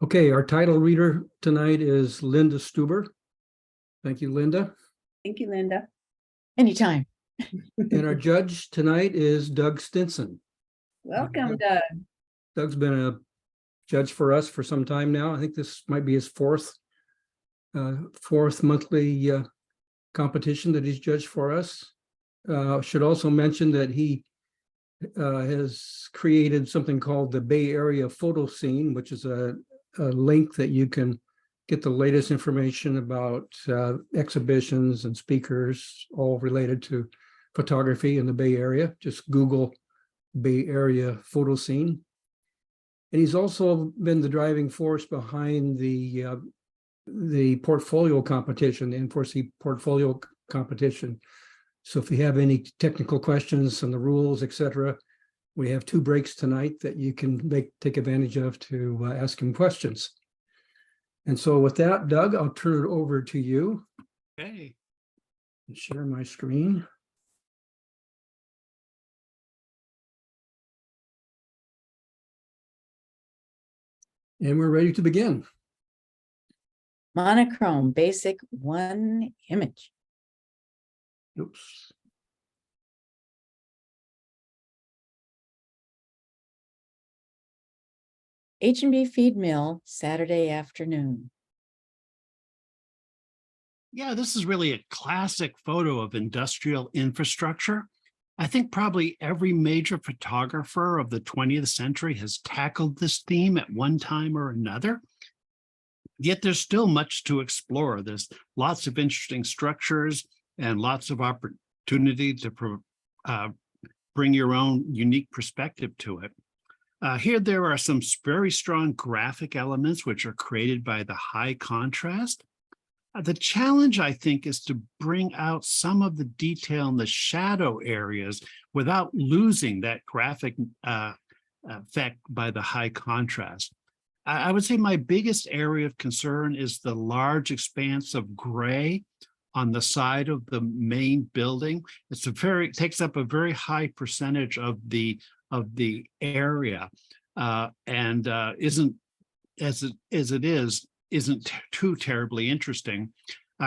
Okay, our title reader tonight is Linda Stuber. Thank you, Linda. Thank you, Linda. Anytime. And our judge tonight is Doug Stinson. Welcome, Doug. Doug's been a judge for us for some time now. I think this might be his fourth monthly competition that he's judged for us. Should also mention that he has created something called the Bay Area Photo Scene, which is a link that you can get the latest information about exhibitions and speakers, all related to photography in the Bay Area. Just Google Bay Area Photo Scene. And he's also been the driving force behind the portfolio competition, the N4C portfolio competition. So if you have any technical questions on the rules, etc., we have 2 breaks tonight that you can take advantage of to ask him questions. And so with that, Doug, I'll turn it over to you. Okay. Share my screen. And we're ready to begin. Monochrome, basic 1 image. Oops. H&B feed mill, Saturday afternoon. Yeah, this is really a classic photo of industrial infrastructure. I think probably every major photographer of the 20th century has tackled this theme at one time or another. Yet there's still much to explore. There's lots of interesting structures and lots of opportunity to bring your own unique perspective to it. Here, there are some very strong graphic elements which are created by the high contrast. The challenge, I think, is to bring out some of the detail in the shadow areas without losing that graphic effect by the high contrast. I would say my biggest area of concern is the large expanse of gray on the side of the main building. It takes up a very high percentage of the area and isn't too terribly interesting.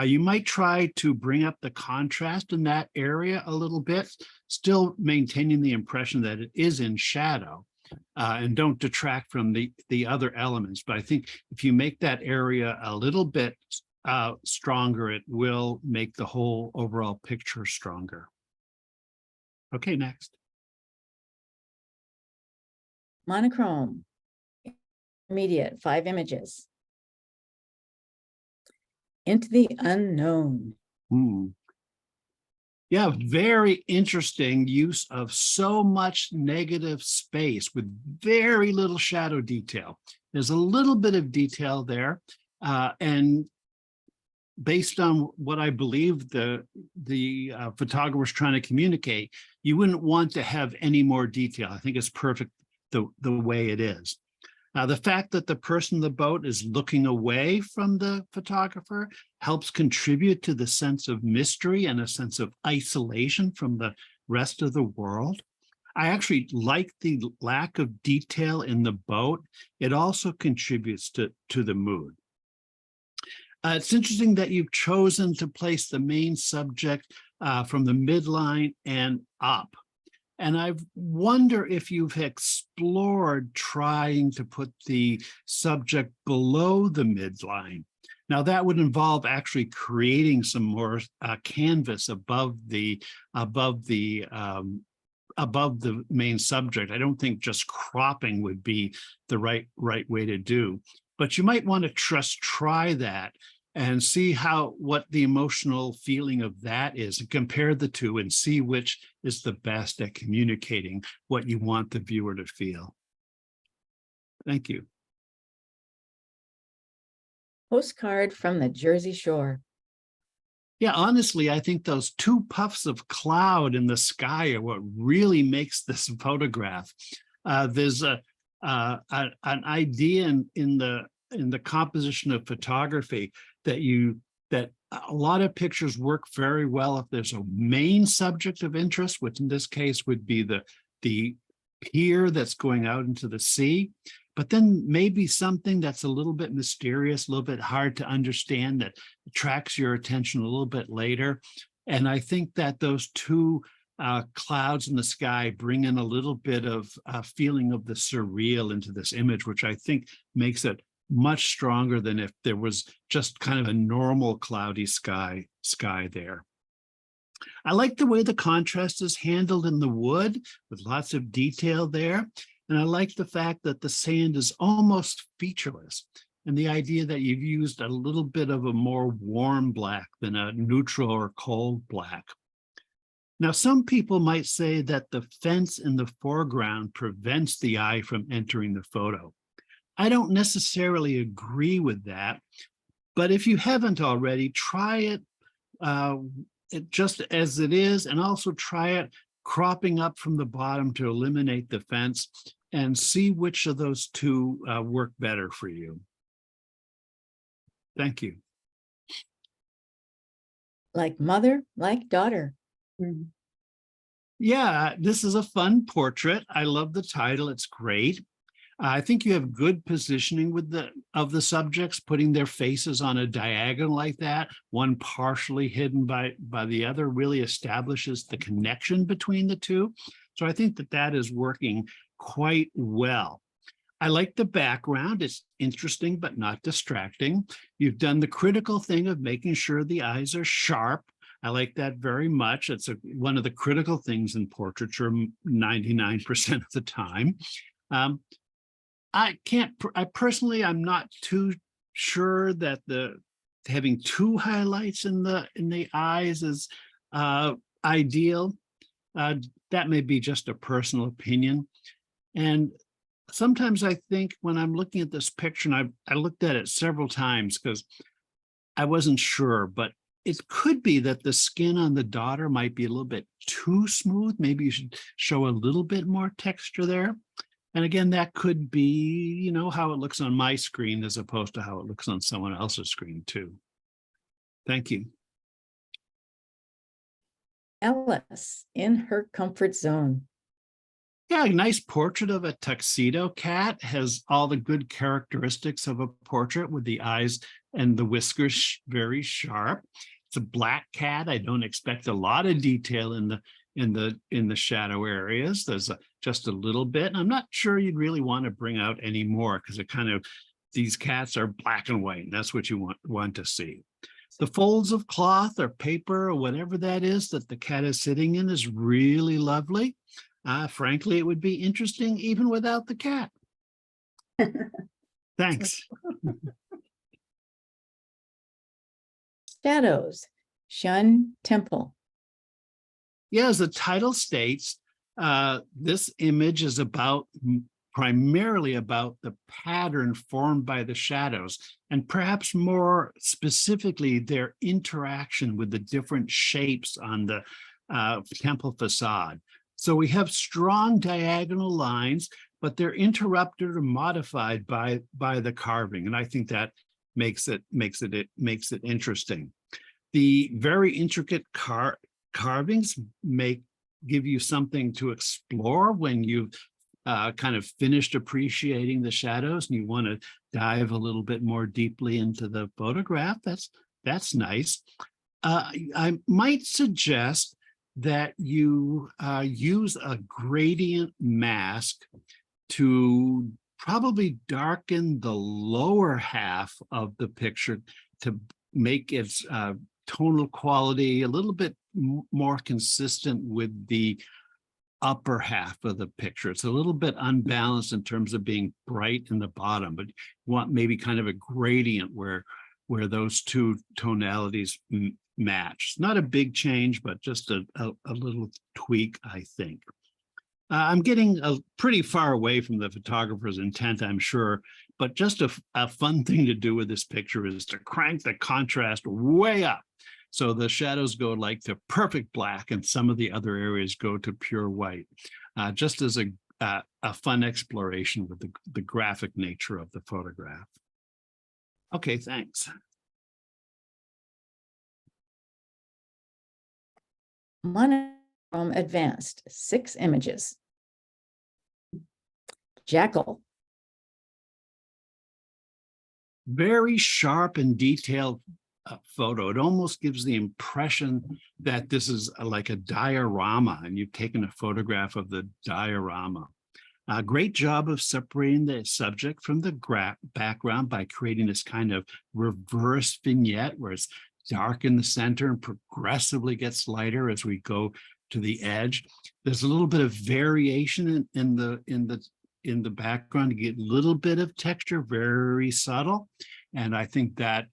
You might try to bring up the contrast in that area a little bit, still maintaining the impression that it is in shadow, and don't detract from the other elements. But I think if you make that area a little bit stronger, it will make the whole overall picture stronger. Okay, next. Monochrome, immediate 5 images. Into the unknown. Yeah, very interesting use of so much negative space with very little shadow detail. There's a little bit of detail there, and based on what I believe the photographer was trying to communicate, you wouldn't want to have any more detail. I think it's perfect the way it is. The fact that the person in the boat is looking away from the photographer helps contribute to the sense of mystery and a sense of isolation from the rest of the world. I actually like the lack of detail in the boat. It also contributes to the mood. It's interesting that you've chosen to place the main subject from the midline and up. And I wonder if you've explored trying to put the subject below the midline. Now that would involve actually creating some more canvas above the main subject. I don't think just cropping would be the right way to do. But you might want to try that and see what the emotional feeling of that is, and compare the two and see which is the best at communicating what you want the viewer to feel. Thank you. Postcard from the Jersey Shore. Yeah, honestly, I think those 2 puffs of cloud in the sky are what really makes this photograph. There's an idea in the composition of photography that a lot of pictures work very well if there's a main subject of interest, which in this case would be the pier that's going out into the sea. but then maybe something that's a little bit mysterious, a little bit hard to understand that attracts your attention a little bit later. And I think that those two clouds in the sky bring in a little bit of feeling of the surreal into this image, which I think makes it much stronger than if there was just kind of a normal cloudy sky there. I like the way the contrast is handled in the wood with lots of detail there. And I like the fact that the sand is almost featureless, and the idea that you've used a little bit of a more warm black than a neutral or cold black. Now, some people might say that the fence in the foreground prevents the eye from entering the photo. I don't necessarily agree with that, but if you haven't already, try it just as it is, and also try it cropping up from the bottom to eliminate the fence and see which of those two work better for you. Thank you. Like mother, like daughter. Mhm. Yeah, this is a fun portrait. I love the title. It's great. I think you have good positioning with the subjects, putting their faces on a diagonal like that, one partially hidden by the other, really establishes the connection between the two. So I think that is working quite well. I like the background. It's interesting, but not distracting. You've done the critical thing of making sure the eyes are sharp. I like that very much. It's one of the critical things in portraiture 99% of the time. I personally, I'm not too sure that having two highlights in the eyes is ideal. That may be just a personal opinion. And sometimes I think when I'm looking at this picture, and I looked at it several times because I wasn't sure, but it could be that the skin on the daughter might be a little bit too smooth. Maybe you should show a little bit more texture there. And again, that could be, how it looks on my screen as opposed to how it looks on someone else's screen too. Thank you. Alice in her comfort zone. Yeah, a nice portrait of a tuxedo cat, has all the good characteristics of a portrait with the eyes and the whiskers very sharp. It's a black cat. I don't expect a lot of detail in the shadow areas. There's just a little bit. And I'm not sure you'd really want to bring out any more because these cats are black and white, and that's what you want to see. The folds of cloth or paper or whatever that is that the cat is sitting in is really lovely. Frankly, it would be interesting even without the cat. Thanks. Shadows. Shun Temple. Yeah, as the title states, this image is primarily about the pattern formed by the shadows, and perhaps more specifically, their interaction with the different shapes on the temple facade. So we have strong diagonal lines, but they're interrupted or modified by the carving, and I think that makes it interesting. The very intricate carvings give you something to explore when you've kind of finished appreciating the shadows and you want to dive a little bit more deeply into the photograph. That's nice. I might suggest that you use a gradient mask to probably darken the lower half of the picture to make its tonal quality a little bit more consistent with the upper half of the picture. It's a little bit unbalanced in terms of being bright in the bottom, but you want maybe kind of a gradient where those two tonalities match. Not a big change, but just a little tweak, I think. I'm getting pretty far away from the photographer's intent, I'm sure, but just a fun thing to do with this picture is to crank the contrast way up. So the shadows go like to perfect black and some of the other areas go to pure white, just as a fun exploration with the graphic nature of the photograph. Okay, thanks. Monochrome Advanced, 6 images. Jackal. very sharp and detailed photo. It almost gives the impression that this is like a diorama and you've taken a photograph of the diorama. A great job of separating the subject from the background by creating this kind of reverse vignette where it's dark in the center and progressively gets lighter as we go to the edge. There's a little bit of variation in the background to get a little bit of texture, very subtle. And I think that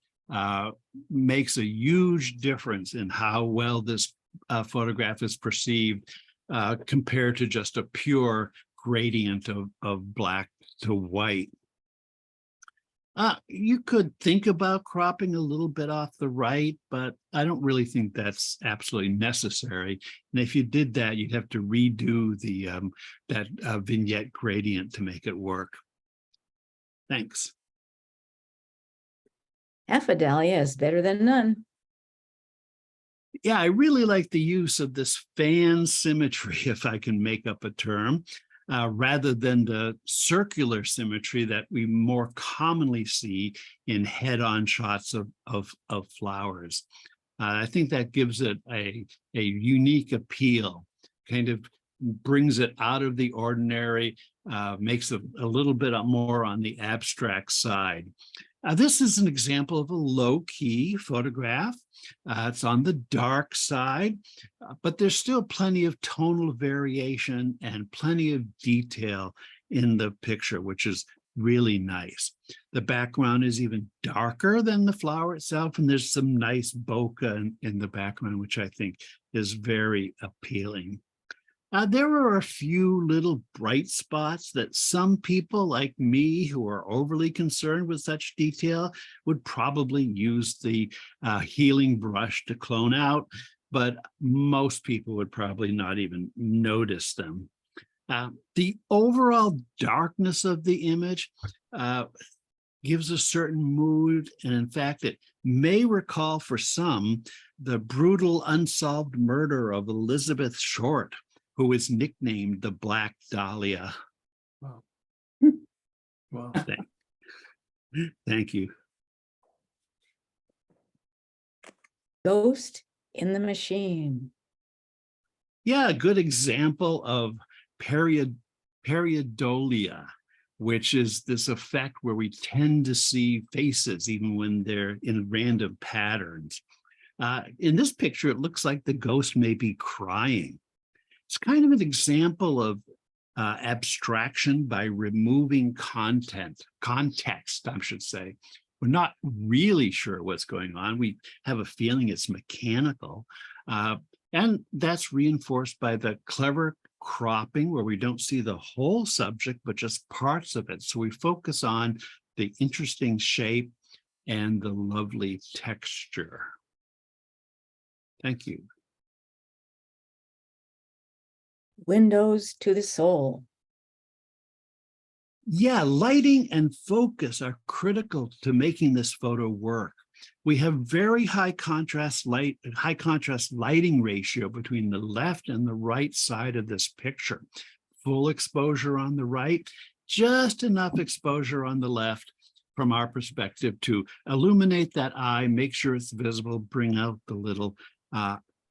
makes a huge difference in how well this photograph is perceived compared to just a pure gradient of black to white. You could think about cropping a little bit off the right, but I don't really think that's absolutely necessary. And if you did that, you'd have to redo that vignette gradient to make it work. Thanks. Half a dahlia is better than none. Yeah, I really like the use of this fan symmetry, if I can make up a term, rather than the circular symmetry that we more commonly see in head-on shots of flowers. I think that gives it a unique appeal, kind of brings it out of the ordinary, makes it a little bit more on the abstract side. This is an example of a low-key photograph. It's on the dark side, but there's still plenty of tonal variation and plenty of detail in the picture, which is really nice. The background is even darker than the flower itself, and there's some nice bokeh in the background, which I think is very appealing. There are a few little bright spots that some people like me who are overly concerned with such detail would probably use the healing brush to clone out, but most people would probably not even notice them. The overall darkness of the image gives a certain mood, and in fact, it may recall for some the brutal unsolved murder of Elizabeth Short, who is nicknamed the Black Dahlia. Wow. Wow. Thank you. Ghost in the machine. Yeah, a good example of pareidolia, which is this effect where we tend to see faces even when they're in random patterns. In this picture, it looks like the ghost may be crying. It's kind of an example of abstraction by removing context, I should say. We're not really sure what's going on. We have a feeling it's mechanical. And that's reinforced by the clever cropping where we don't see the whole subject, but just parts of it. So we focus on the interesting shape and the lovely texture. Thank you. Windows to the soul. Yeah, lighting and focus are critical to making this photo work. We have very high contrast lighting ratio between the left and the right side of this picture. Full exposure on the right, just enough exposure on the left from our perspective to illuminate that eye, make sure it's visible, bring out the little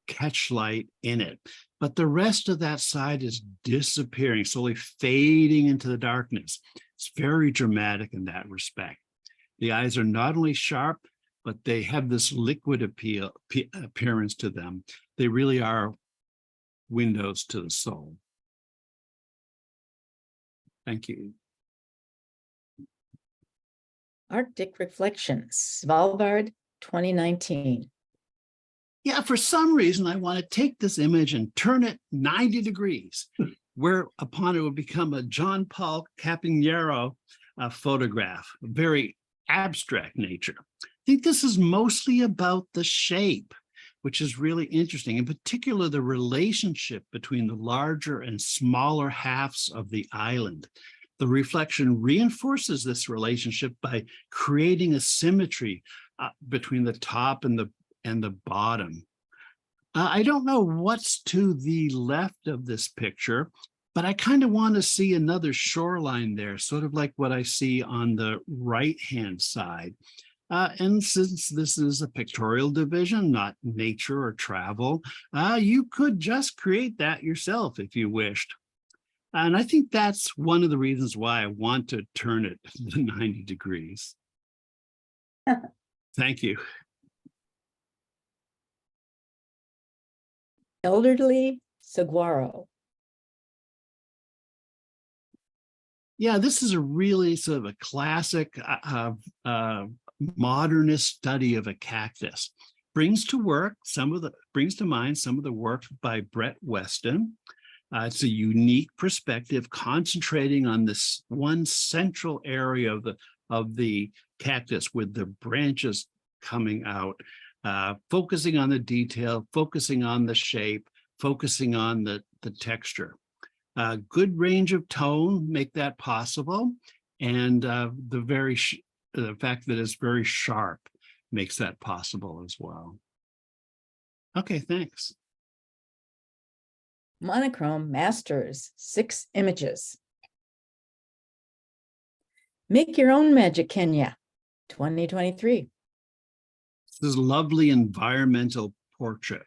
catch light in it. But the rest of that side is disappearing, slowly fading into the darkness. It's very dramatic in that respect. The eyes are not only sharp, but they have this liquid appearance to them. They really are windows to the soul. Thank you. Arctic Reflections, Svalbard, 2019. Yeah, for some reason, I want to take this image and turn it 90 degrees, whereupon it will become a John Paul Capinero photograph, a very abstract nature. I think this is mostly about the shape, which is really interesting, in particular, the relationship between the larger and smaller halves of the island. The reflection reinforces this relationship by creating a symmetry between the top and the bottom. I don't know what's to the left of this picture, But I kind of want to see another shoreline there, sort of like what I see on the right-hand side. And since this is a pictorial division, not nature or travel, you could just create that yourself if you wished. And I think that's one of the reasons why I want to turn it to 90 degrees. Thank you. Elderly saguaro. Yeah, this is a really sort of a classic modernist study of a cactus. Brings to mind some of the work by Brett Weston. It's a unique perspective concentrating on this one central area of the cactus with the branches coming out, focusing on the detail, focusing on the shape, focusing on the texture. Good range of tone make that possible, and the fact that it's very sharp makes that possible as well. Okay, thanks. Monochrome Masters, 6 images. Make your own magic, Kenya, 2023. This is a lovely environmental portrait.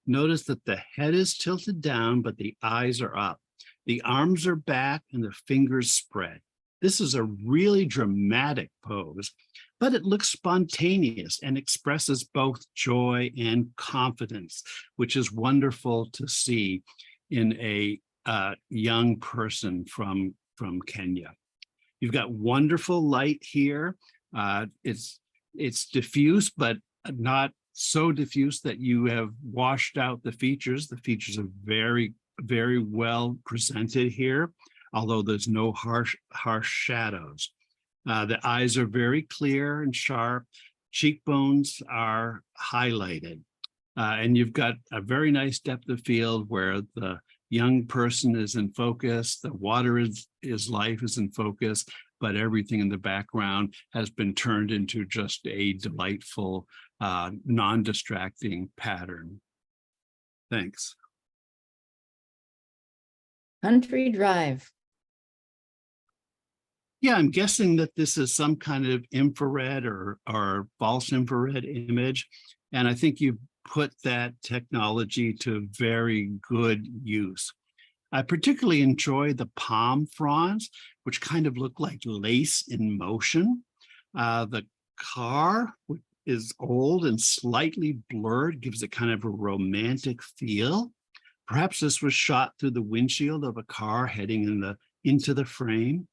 Notice that the head is tilted down, but the eyes are up. The arms are back and the fingers spread. This is a really dramatic pose, but it looks spontaneous and expresses both joy and confidence, which is wonderful to see in a young person from Kenya. You've got wonderful light here. It's diffuse, but not so diffuse that you have washed out the features. The features are very, very well presented here, although there's no harsh shadows. The eyes are very clear and sharp. Cheekbones are highlighted. And you've got a very nice depth of field where the young person is in focus, the water is life is in focus, but everything in the background has been turned into just a delightful, non-distracting pattern. Thanks. Country Drive. Yeah, I'm guessing that this is some kind of infrared or false infrared image. And I think you've put that technology to very good use. I particularly enjoy the palm fronds, which kind of look like lace in motion. The car is old and slightly blurred, gives it kind of a romantic feel. Perhaps this was shot through the windshield of a car heading into the frame.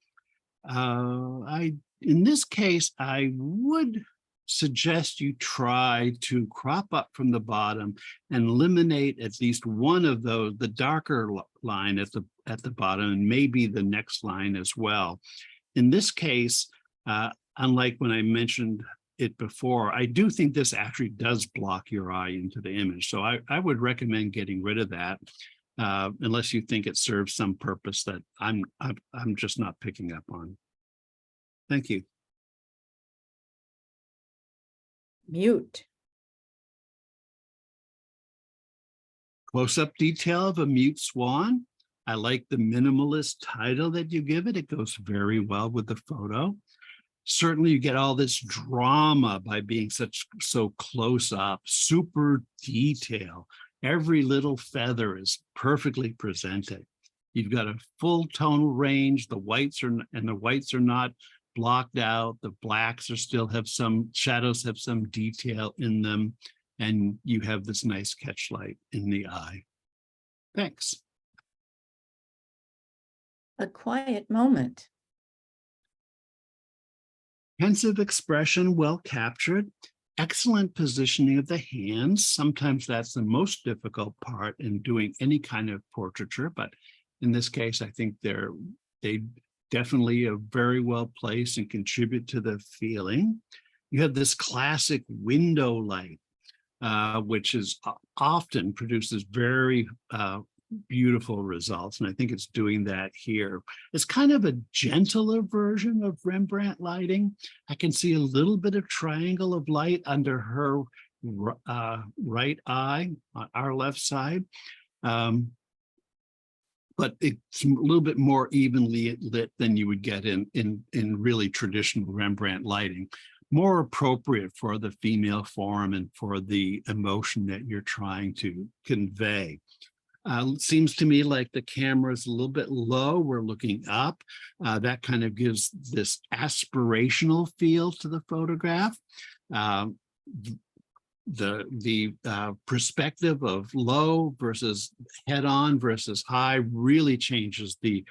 In this case, I would suggest you try to crop up from the bottom and eliminate at least one of those, the darker line at the bottom, and maybe the next line as well. In this case, unlike when I mentioned it before, I do think this actually does block your eye into the image. So I would recommend getting rid of that, unless you think it serves some purpose that I'm just not picking up on. Thank you. Mute. Close-up detail of a mute swan. I like the minimalist title that you give it. It goes very well with the photo. Certainly you get all this drama by being so close up, super detail. Every little feather is perfectly presented. You've got a full tonal range. The whites are not blocked out. The blacks have some shadows, have some detail in them. And you have this nice catch light in the eye. Thanks. A quiet moment. Pensive expression, well captured. Excellent positioning of the hands. Sometimes that's the most difficult part in doing any kind of portraiture, but in this case, I think they definitely are very well placed and contribute to the feeling. You have this classic window light, which is often produces very beautiful results. And I think it's doing that here. It's kind of a gentler version of Rembrandt lighting. I can see a little bit of triangle of light under her right eye, on our left side. but it's a little bit more evenly lit than you would get in really traditional Rembrandt lighting. More appropriate for the female form and for the emotion that you're trying to convey. Seems to me like the camera is a little bit low. We're looking up. That kind of gives this aspirational feel to the photograph. The perspective of low versus head-on versus high really changes the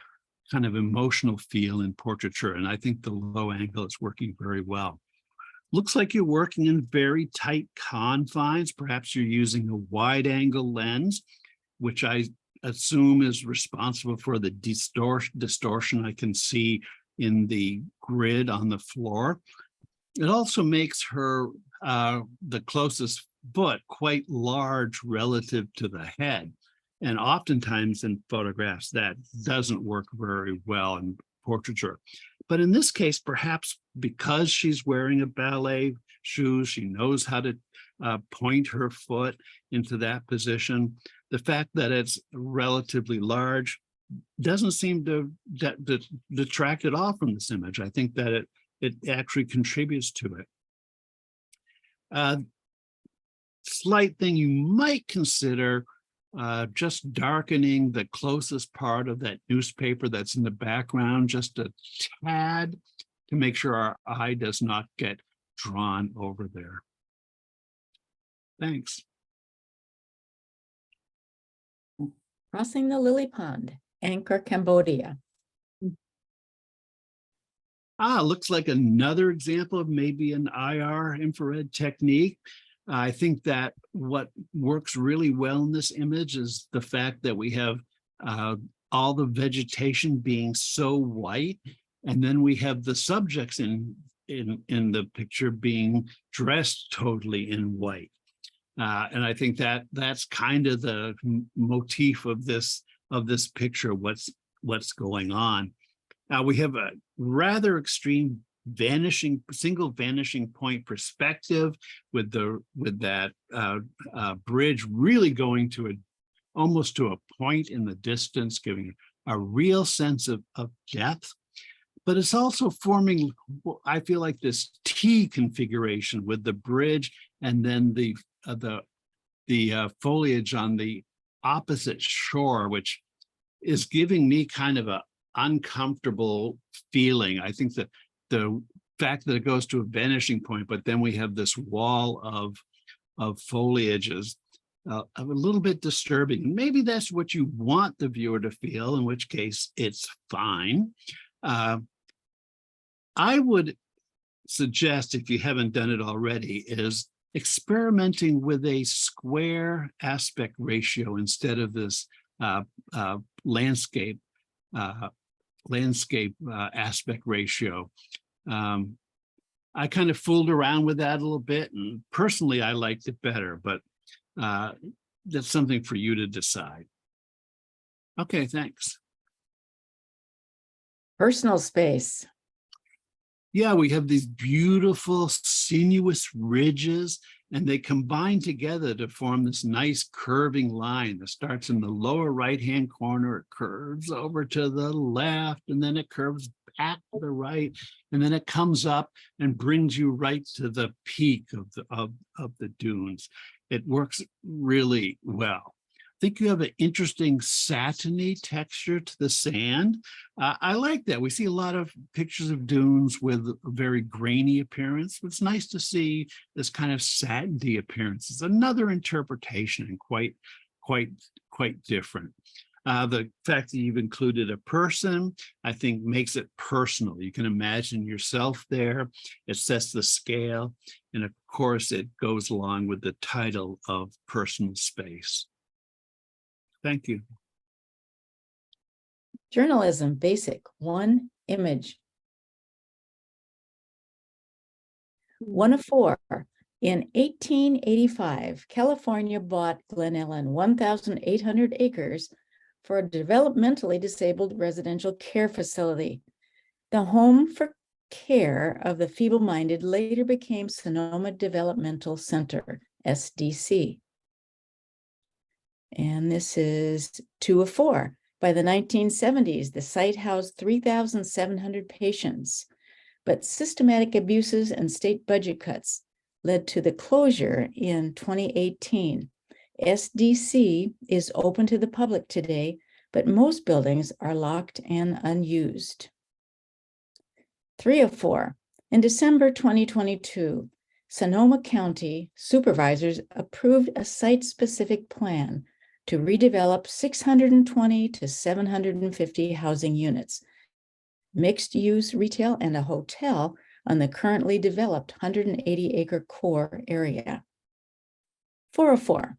kind of emotional feel in portraiture. And I think the low angle is working very well. Looks like you're working in very tight confines. Perhaps you're using a wide angle lens, which I assume is responsible for the distortion I can see in the grid on the floor. It also makes her, the closest foot, quite large relative to the head. And oftentimes in photographs, that doesn't work very well in portraiture. But in this case, perhaps because she's wearing a ballet shoe, she knows how to point her foot into that position. The fact that it's relatively large doesn't seem to detract at all from this image. I think that it actually contributes to it. Slight thing you might consider, just darkening the closest part of that newspaper that's in the background just a tad to make sure our eye does not get drawn over there. Thanks. Crossing the Lily Pond, Angkor, Cambodia. Looks like another example of maybe an IR infrared technique. I think that what works really well in this image is the fact that we have all the vegetation being so white, and then we have the subjects in the picture being dressed totally in white. And I think that that's kind of the motif of this picture, what's going on. We have a rather extreme single vanishing point perspective with that bridge really going to almost to a point in the distance, giving a real sense of depth. But it's also forming, I feel like, this T configuration with the bridge and then the foliage on the opposite shore, which is giving me kind of a uncomfortable feeling. I think that the fact that it goes to a vanishing point, but then we have this wall of foliage is a little bit disturbing. Maybe that's what you want the viewer to feel, in which case it's fine. I would suggest, if you haven't done it already, is experimenting with a square aspect ratio instead of this landscape aspect ratio. I kind of fooled around with that a little bit, and personally I liked it better, but that's something for you to decide. Okay, thanks. Personal space. Yeah, we have these beautiful sinuous ridges, and they combine together to form this nice curving line that starts in the lower right-hand corner. It curves over to the left, and then it curves back to the right, and then it comes up and brings you right to the peak of the dunes. It works really well. I think you have an interesting satiny texture to the sand. I like that. We see a lot of pictures of dunes with a very grainy appearance. It's nice to see this kind of satiny appearance. It's another interpretation and quite different. The fact that you've included a person, I think, makes it personal. You can imagine yourself there. It sets the scale. And of course, it goes along with the title of personal space. Thank you. Journalism basic, one image. 1 of 4. In 1885, California bought Glen Ellen 1,800 acres for a developmentally disabled residential care facility. The home for care of the feeble-minded later became Sonoma Developmental Center, SDC. And this is 2 of 4. By the 1970s, the site housed 3,700 patients, but systematic abuses and state budget cuts led to the closure in 2018. SDC is open to the public today, but most buildings are locked and unused. 304. In December 2022, Sonoma County supervisors approved a site-specific plan to redevelop 620 to 750 housing units, mixed-use retail, and a hotel on the currently developed 180-acre core area. 404.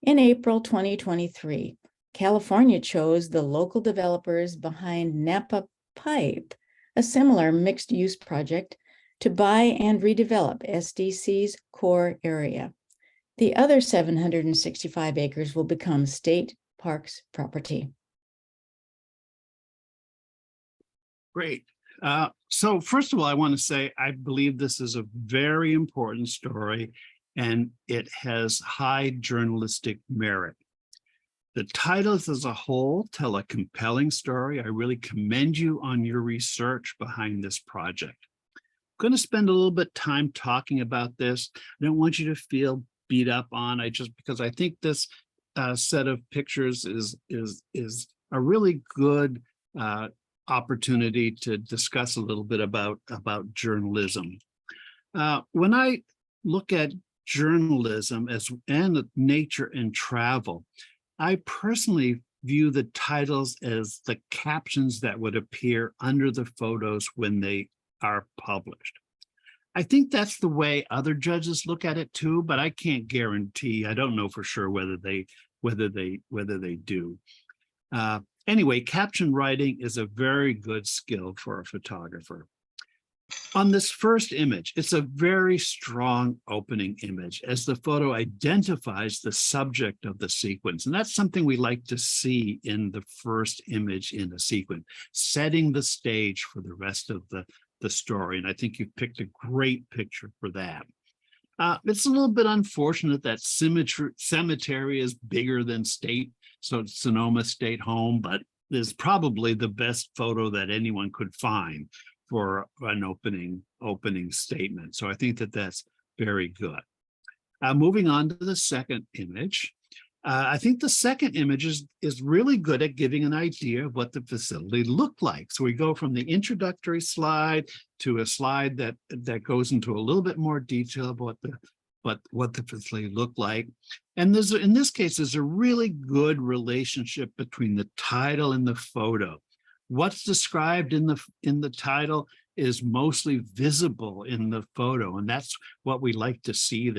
In April 2023, California chose the local developers behind Napa Pipe, a similar mixed-use project, to buy and redevelop SDC's core area. The other 765 acres will become state parks property. Great. So first of all, I want to say I believe this is a very important story and it has high journalistic merit. The titles as a whole tell a compelling story. I really commend you on your research behind this project. I'm going to spend a little bit of time talking about this. I don't want you to feel beat up on. Because I think this set of pictures is a really good opportunity to discuss a little bit about journalism. When I look at journalism and nature and travel, I personally view the titles as the captions that would appear under the photos when they are published. I think that's the way other judges look at it too, but I can't guarantee. I don't know for sure whether they do. Anyway, caption writing is a very good skill for a photographer. On this first image, it's a very strong opening image as the photo identifies the subject of the sequence. And that's something we like to see in the first image in a sequence, setting the stage for the rest of the story. And I think you picked a great picture for that. It's a little bit unfortunate that cemetery is bigger than state, so it's Sonoma State Home, but is probably the best photo that anyone could find for an opening statement. So I think that that's very good. Moving on to the second image. I think the second image is really good at giving an idea of what the facility looked like. So we go from the introductory slide to a slide that goes into a little bit more detail about what the facility looked like. And in this case, there's a really good relationship between the title and the photo. What's described in the title is mostly visible in the photo, and that's what we like to see,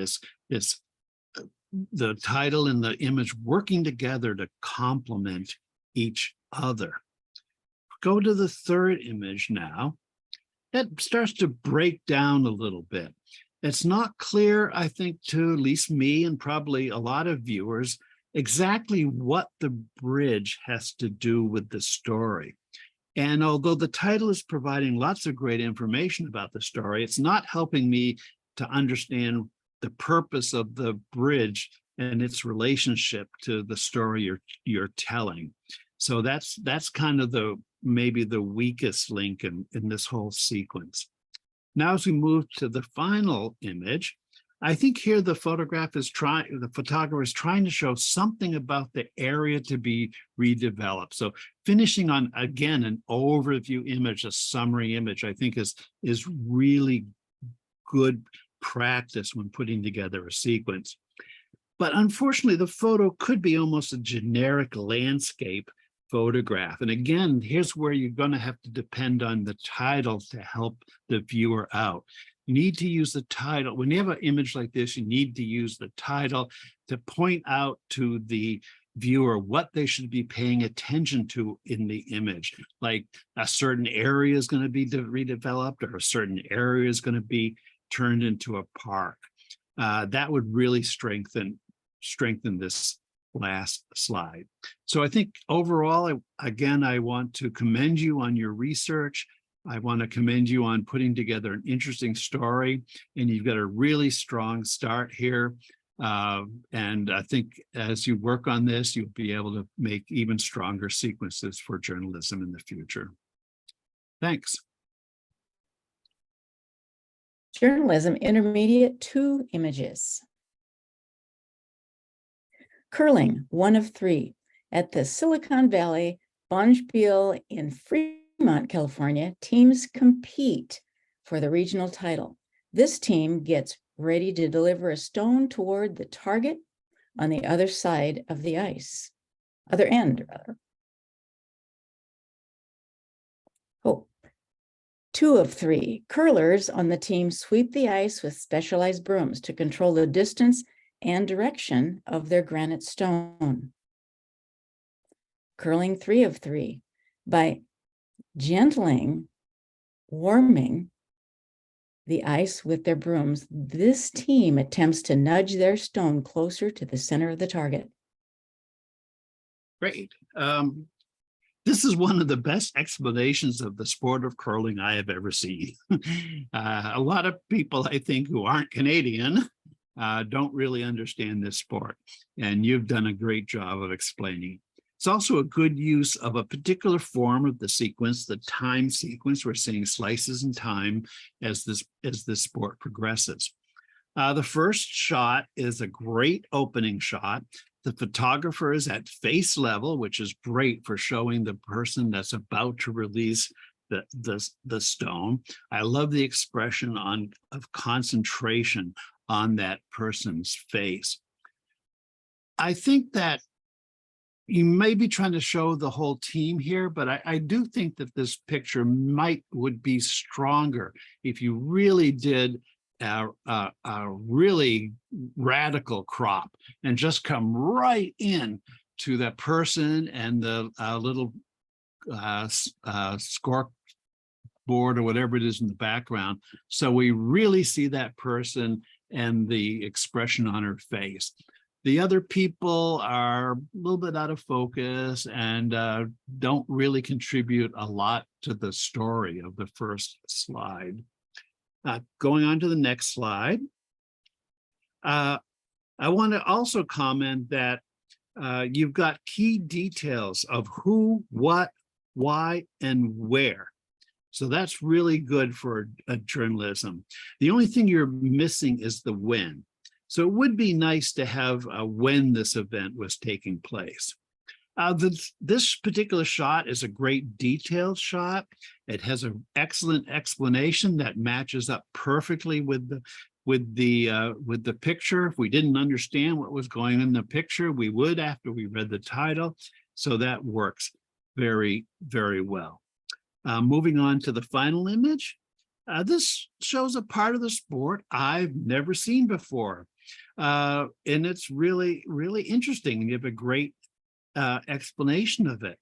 the title and the image working together to complement each other. Go to the third image now. That starts to break down a little bit. It's not clear, I think, to at least me and probably a lot of viewers, exactly what the bridge has to do with the story. And although the title is providing lots of great information about the story, it's not helping me to understand the purpose of the bridge and its relationship to the story you're telling. So that's kind of maybe the weakest link in this whole sequence. Now, as we move to the final image, I think here the photographer is trying to show something about the area to be redeveloped. So finishing on, again, an overview image, a summary image, I think is really good practice when putting together a sequence. But unfortunately, the photo could be almost a generic landscape photograph. And again, here's where you're going to have to depend on the title to help the viewer out. You need to use the title. When you have an image like this, you need to use the title to point out to the viewer what they should be paying attention to in the image. Like a certain area is going to be redeveloped, or a certain area is going to be turned into a park. That would really strengthen this last slide. So I think overall, I want to commend you on your research. I want to commend you on putting together an interesting story, and you've got a really strong start here. And I think as you work on this, you'll be able to make even stronger sequences for journalism in the future. Thanks. Journalism Intermediate 2 images. Curling, 1 of 3. At the Silicon Valley Bonspiel in Fremont, California, teams compete for the regional title. This team gets ready to deliver a stone toward the target on the other side of the ice. Other end, rather. Oh, 2 of 3. Curlers on the team sweep the ice with specialized brooms to control the distance and direction of their granite stone. Curling, 3 of 3. By warming the ice with their brooms, this team attempts to nudge their stone closer to the center of the target. Great. This is one of the best explanations of the sport of curling I have ever seen. A lot of people, I think, who aren't Canadian don't really understand this sport, and you've done a great job of explaining. It's also a good use of a particular form of the sequence, the time sequence. We're seeing slices in time as this sport progresses. The first shot is a great opening shot. The photographer is at face level, which is great for showing the person that's about to release the stone. I love the expression of concentration on that person's face. I think that you may be trying to show the whole team here, but I do think that this picture would be stronger if you really did a really radical crop and just come right in to that person and the little scoreboard or whatever it is in the background. So we really see that person and the expression on her face. The other people are a little bit out of focus and don't really contribute a lot to the story of the first slide. Going on to the next slide. I want to also comment that you've got key details of who, what, why, and where. So that's really good for journalism. The only thing you're missing is the when. So it would be nice to have when this event was taking place. This particular shot is a great detailed shot. It has an excellent explanation that matches up perfectly with the picture. If we didn't understand what was going on in the picture, we would after we read the title. So that works very, very well. Moving on to the final image. This shows a part of the sport I've never seen before. And it's really, really interesting. You have a great explanation of it.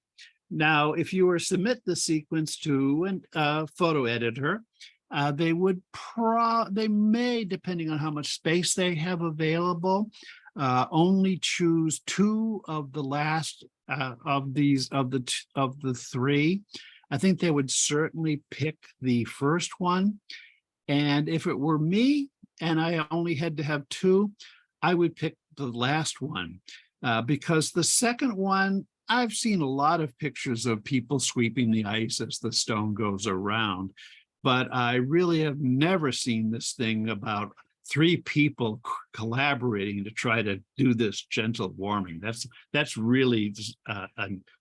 Now, if you were to submit the sequence to a photo editor, they may, depending on how much space they have available, only choose 2 of the last of the 3. I think they would certainly pick the first one. And if it were me and I only had to have 2, I would pick the last one because the second one, I've seen a lot of pictures of people sweeping the ice as the stone goes around, but I really have never seen this thing about 3 people collaborating to try to do this gentle warming. That's really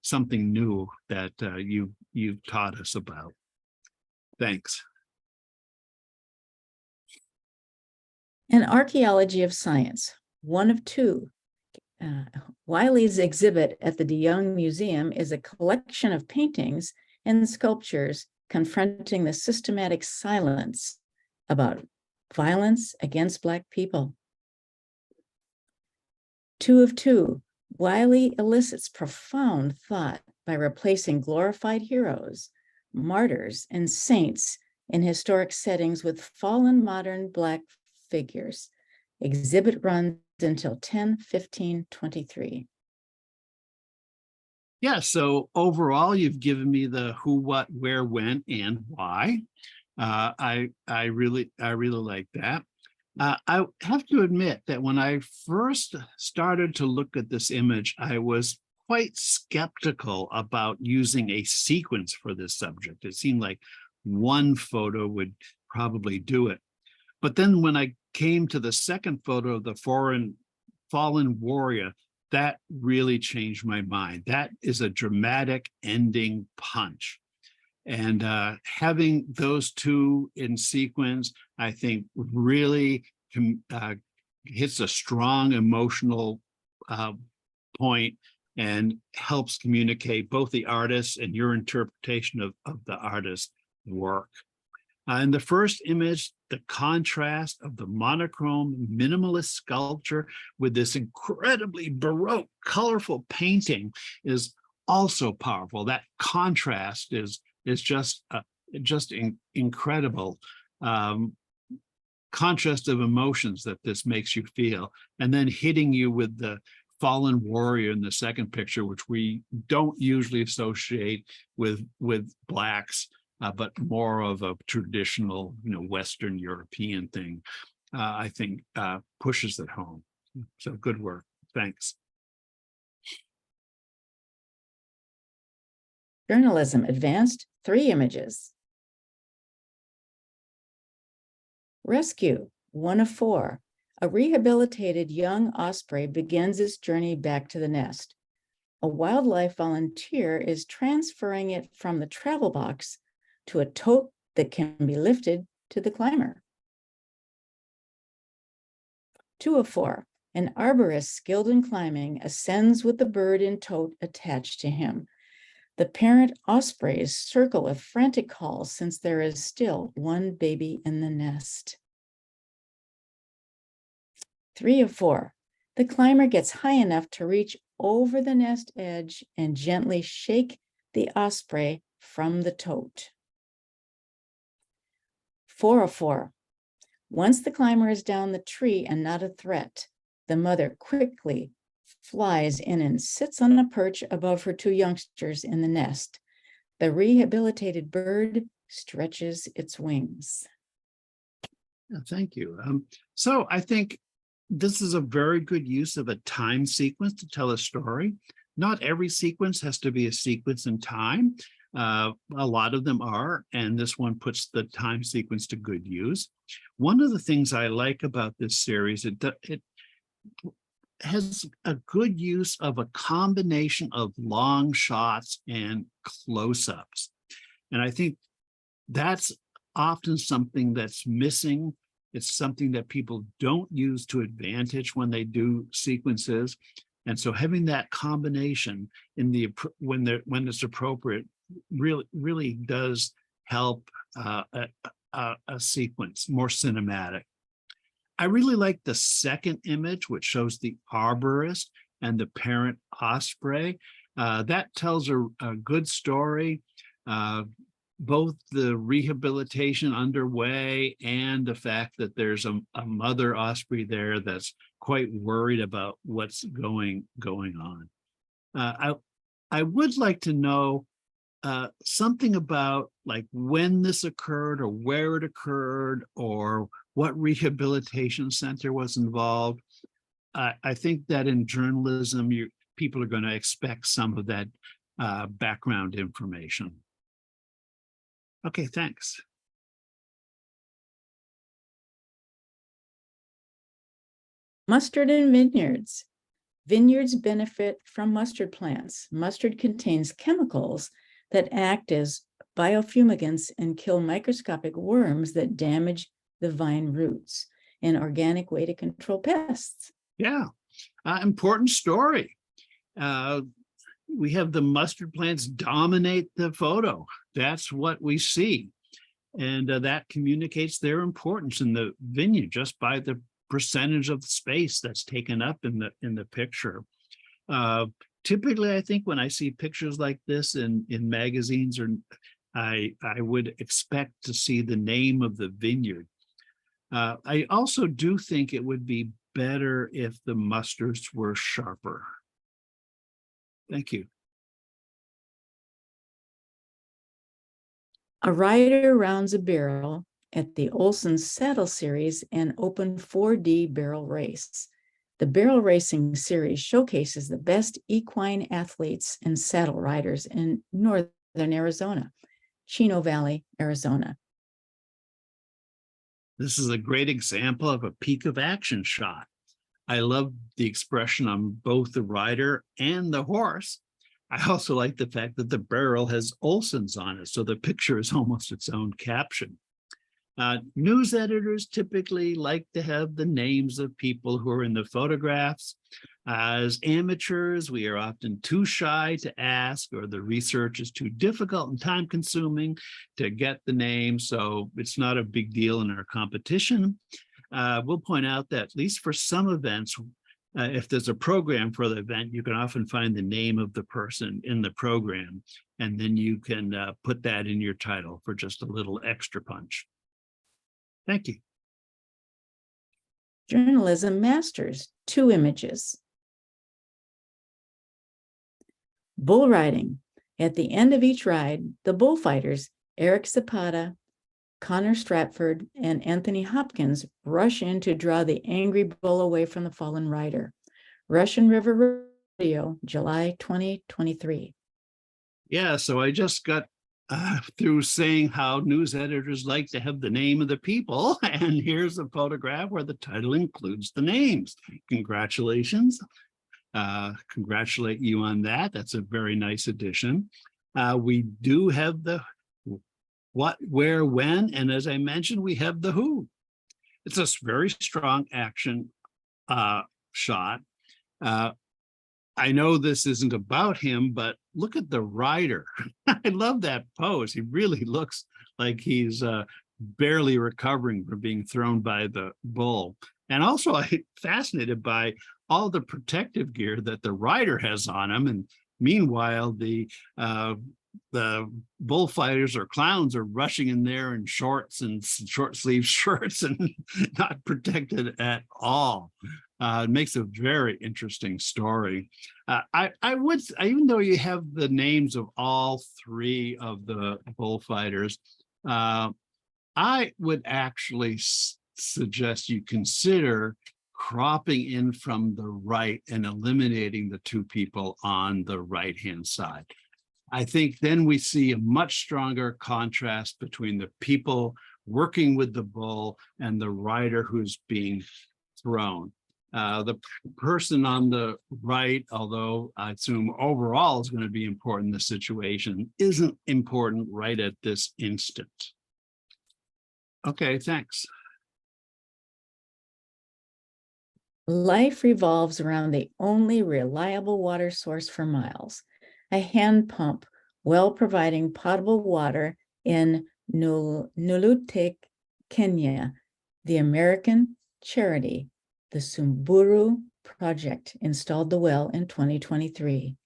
something new that you've taught us about. Thanks. An archaeology of science, 1 of 2. Wiley's exhibit at the DeYoung Museum is a collection of paintings and sculptures confronting the systematic silence about violence against Black people. 2 of 2. Wiley elicits profound thought by replacing glorified heroes, martyrs, and saints in historic settings with fallen modern Black figures. Exhibit runs until 10/15/23. Yeah, so overall, you've given me the who, what, where, when, and why. I really like that. I have to admit that when I first started to look at this image, I was quite skeptical about using a sequence for this subject. It seemed like one photo would probably do it. But then when I came to the second photo of the fallen warrior, that really changed my mind. That is a dramatic ending punch. And having those two in sequence, I think really hits a strong emotional point and helps communicate both the artist and your interpretation of the artist's work. In the first image, the contrast of the monochrome minimalist sculpture with this incredibly Baroque, colorful painting is also powerful. That contrast is just incredible contrast of emotions that this makes you feel, and then hitting you with the fallen warrior in the second picture, which we don't usually associate with blacks, but more of a traditional, Western European thing. I think pushes it home. So good work. Thanks. Journalism advanced 3 images. Rescue 1 of 4. A rehabilitated young osprey begins its journey back to the nest. A wildlife volunteer is transferring it from the travel box to a tote that can be lifted to the climber. 2 of 4. An arborist skilled in climbing ascends with the bird in tote attached to him. The parent ospreys circle a frantic call since there is still one baby in the nest. 3 of 4. The climber gets high enough to reach over the nest edge and gently shake the osprey from the tote. 4 of 4. Once the climber is down the tree and not a threat, the mother quickly flies in and sits on a perch above her 2 youngsters in the nest. The rehabilitated bird stretches its wings. Thank you. So I think this is a very good use of a time sequence to tell a story. Not every sequence has to be a sequence in time. A lot of them are, and this one puts the time sequence to good use. One of the things I like about this series, it has a good use of a combination of long shots and close-ups. And I think that's often something that's missing. It's something that people don't use to advantage when they do sequences. And so having that combination in the when it's appropriate really does help a sequence more cinematic. I really like the second image, which shows the arborist and the parent osprey. That tells a good story. Both the rehabilitation underway and the fact that there's a mother osprey there that's quite worried about what's going on. I would like to know something about like when this occurred or where it occurred or what rehabilitation center was involved. I think that in journalism, people are going to expect some of that background information. Okay, thanks. Mustard and vineyards. Vineyards benefit from mustard plants. Mustard contains chemicals that act as biofumigants and kill microscopic worms that damage the vine roots, an organic way to control pests. Yeah, important story. We have the mustard plants dominate the photo. That's what we see. And that communicates their importance in the vineyard just by the percentage of the space that's taken up in the picture. Typically, I think when I see pictures like this in magazines, or I would expect to see the name of the vineyard. I also do think it would be better if the mustards were sharper. Thank you. A rider rounds a barrel at the Olson Saddle Series and Open 4D Barrel Race. The barrel racing series showcases the best equine athletes and saddle riders in northern Arizona, Chino Valley, Arizona. This is a great example of a peak of action shot. I love the expression on both the rider and the horse. I also like the fact that the barrel has Olson's on it, so the picture is almost its own caption. News editors typically like to have the names of people who are in the photographs. As amateurs, we are often too shy to ask, or the research is too difficult and time consuming to get the name, so it's not a big deal in our competition. We'll point out that at least for some events, if there's a program for the event, you can often find the name of the person in the program, and then you can put that in your title for just a little extra punch. Thank you. Journalism Masters, 2 images. Bull riding. At the end of each ride, the bullfighters, Eric Zapata, Connor Stratford, and Anthony Hopkins rush in to draw the angry bull away from the fallen rider. Russian River Rodeo, July 2023. Yeah, so I just got through saying how news editors like to have the name of the people, and here's a photograph where the title includes the names. Congratulations. Congratulate you on that. That's a very nice addition. We do have the what, where, when, and as I mentioned, we have the who. It's a very strong action shot. I know this isn't about him, but look at the rider. I love that pose. He really looks like he's barely recovering from being thrown by the bull. And also I'm fascinated by all the protective gear that the rider has on him. And meanwhile, the bullfighters or clowns are rushing in there in shorts and short sleeve shirts and not protected at all. It makes a very interesting story. Even though you have the names of all 3 of the bullfighters, I would actually suggest you consider cropping in from the right and eliminating the 2 people on the right-hand side. I think then we see a much stronger contrast between the people working with the bull and the rider who's being thrown. The person on the right, although I assume overall is going to be important in the situation, isn't important right at this instant. Okay, thanks. Life revolves around the only reliable water source for miles, a hand pump well providing potable water in Nulutik, Kenya. The American charity, the Sumburu Project, installed the well in 2023.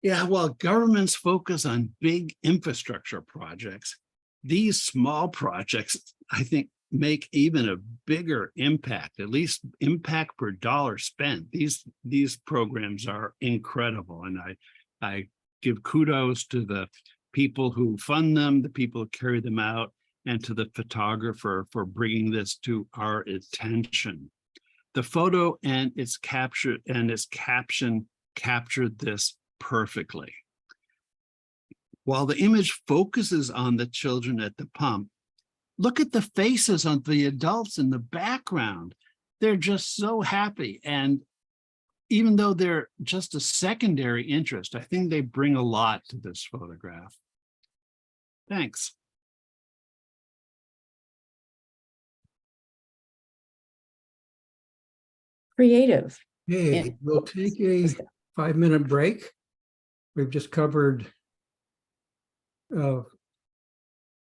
Yeah, while governments focus on big infrastructure projects, these small projects, I think, make even a bigger impact, at least impact per dollar spent. These programs are incredible, and I give kudos to the people who fund them, the people who carry them out, and to the photographer for bringing this to our attention. The photo and its capture and its caption captured this perfectly. While the image focuses on the children at the pump, look at the faces of the adults in the background. They're just so happy. And even though they're just a secondary interest, I think they bring a lot to this photograph. Thanks. Creative. Hey, we'll take a 5-minute break. We've just covered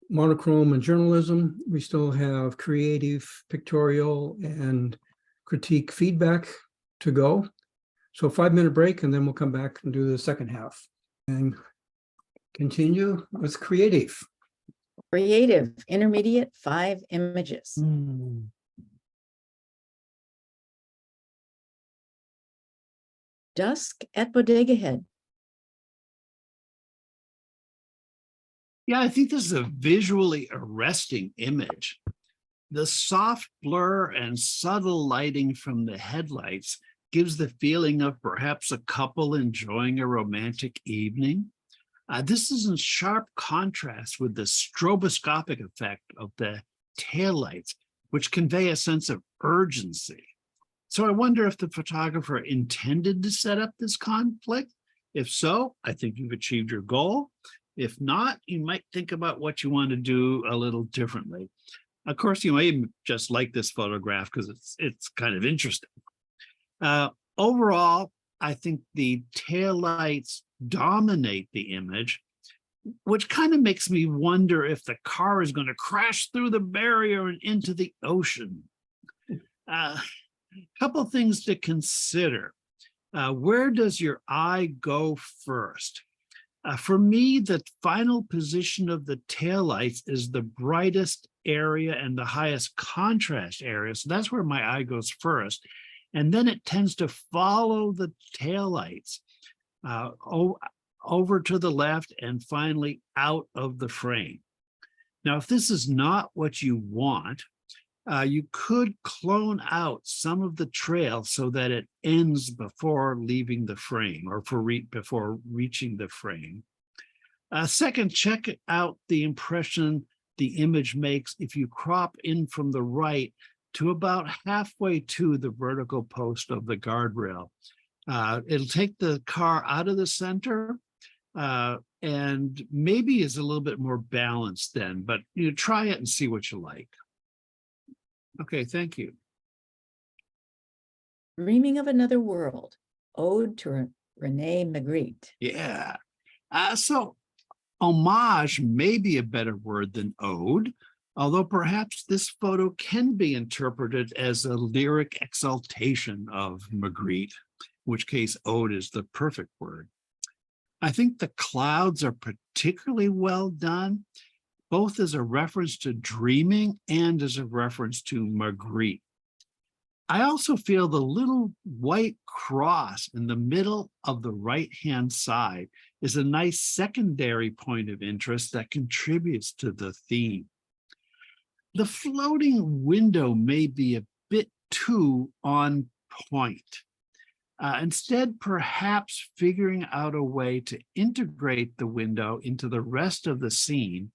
monochrome and journalism. We still have creative, pictorial, and critique feedback to go. So 5-minute break, and then we'll come back and do the second half and continue with creative. Creative, intermediate, 5 images. Dusk at Bodega Head. Yeah, I think this is a visually arresting image. The soft blur and subtle lighting from the headlights gives the feeling of perhaps a couple enjoying a romantic evening. This is in sharp contrast with the stroboscopic effect of the taillights, which convey a sense of urgency. So I wonder if the photographer intended to set up this conflict. If so, I think you've achieved your goal. If not, you might think about what you want to do a little differently. Of course, you may just like this photograph because it's kind of interesting. Overall, I think the taillights dominate the image, which kind of makes me wonder if the car is going to crash through the barrier and into the ocean. Couple things to consider. Where does your eye go first? For me, the final position of the taillights is the brightest area and the highest contrast area. So that's where my eye goes first. And then it tends to follow the taillights over to the left and finally out of the frame. Now, if this is not what you want, you could clone out some of the trail so that it ends before leaving the frame or before reaching the frame. Second, check out the impression the image makes if you crop in from the right to about halfway to the vertical post of the guardrail. It'll take the car out of the center and maybe is a little bit more balanced then, but try it and see what you like. Okay, thank you. Dreaming of Another World, Ode to Rene Magritte. Yeah. So homage may be a better word than ode, although perhaps this photo can be interpreted as a lyric exaltation of Magritte, in which case ode is the perfect word. I think the clouds are particularly well done, both as a reference to dreaming and as a reference to Magritte. I also feel the little white cross in the middle of the right-hand side is a nice secondary point of interest that contributes to the theme. The floating window may be a bit too on point. Instead, perhaps figuring out a way to integrate the window into the rest of the scene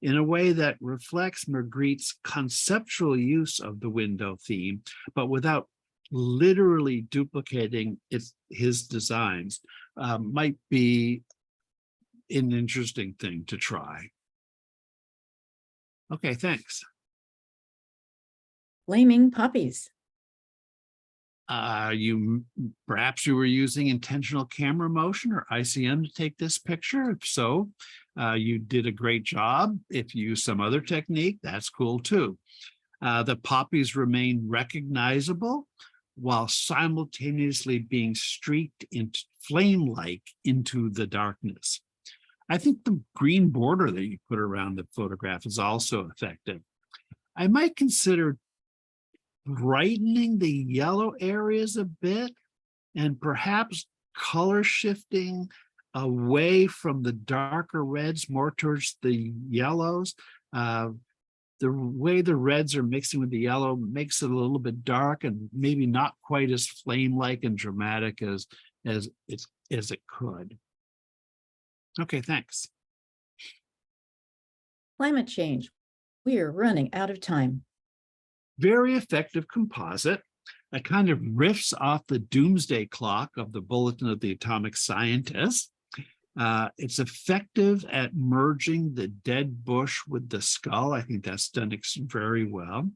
in a way that reflects Magritte's conceptual use of the window theme, but without literally duplicating his designs, might be an interesting thing to try. Okay, thanks. Flaming Puppies. Perhaps you were using intentional camera motion or ICM to take this picture. If so, you did a great job. If you use some other technique, that's cool too. The poppies remain recognizable while simultaneously being streaked into flame-like into the darkness. I think the green border that you put around the photograph is also effective. I might consider brightening the yellow areas a bit and perhaps color shifting away from the darker reds more towards the yellows. The way the reds are mixing with the yellow makes it a little bit dark and maybe not quite as flame-like and dramatic as it could. Okay, thanks. Climate change. We are running out of time. Very effective composite. It kind of riffs off the doomsday clock of the Bulletin of the Atomic Scientist. It's effective at merging the dead bush with the skull. I think that's done very well.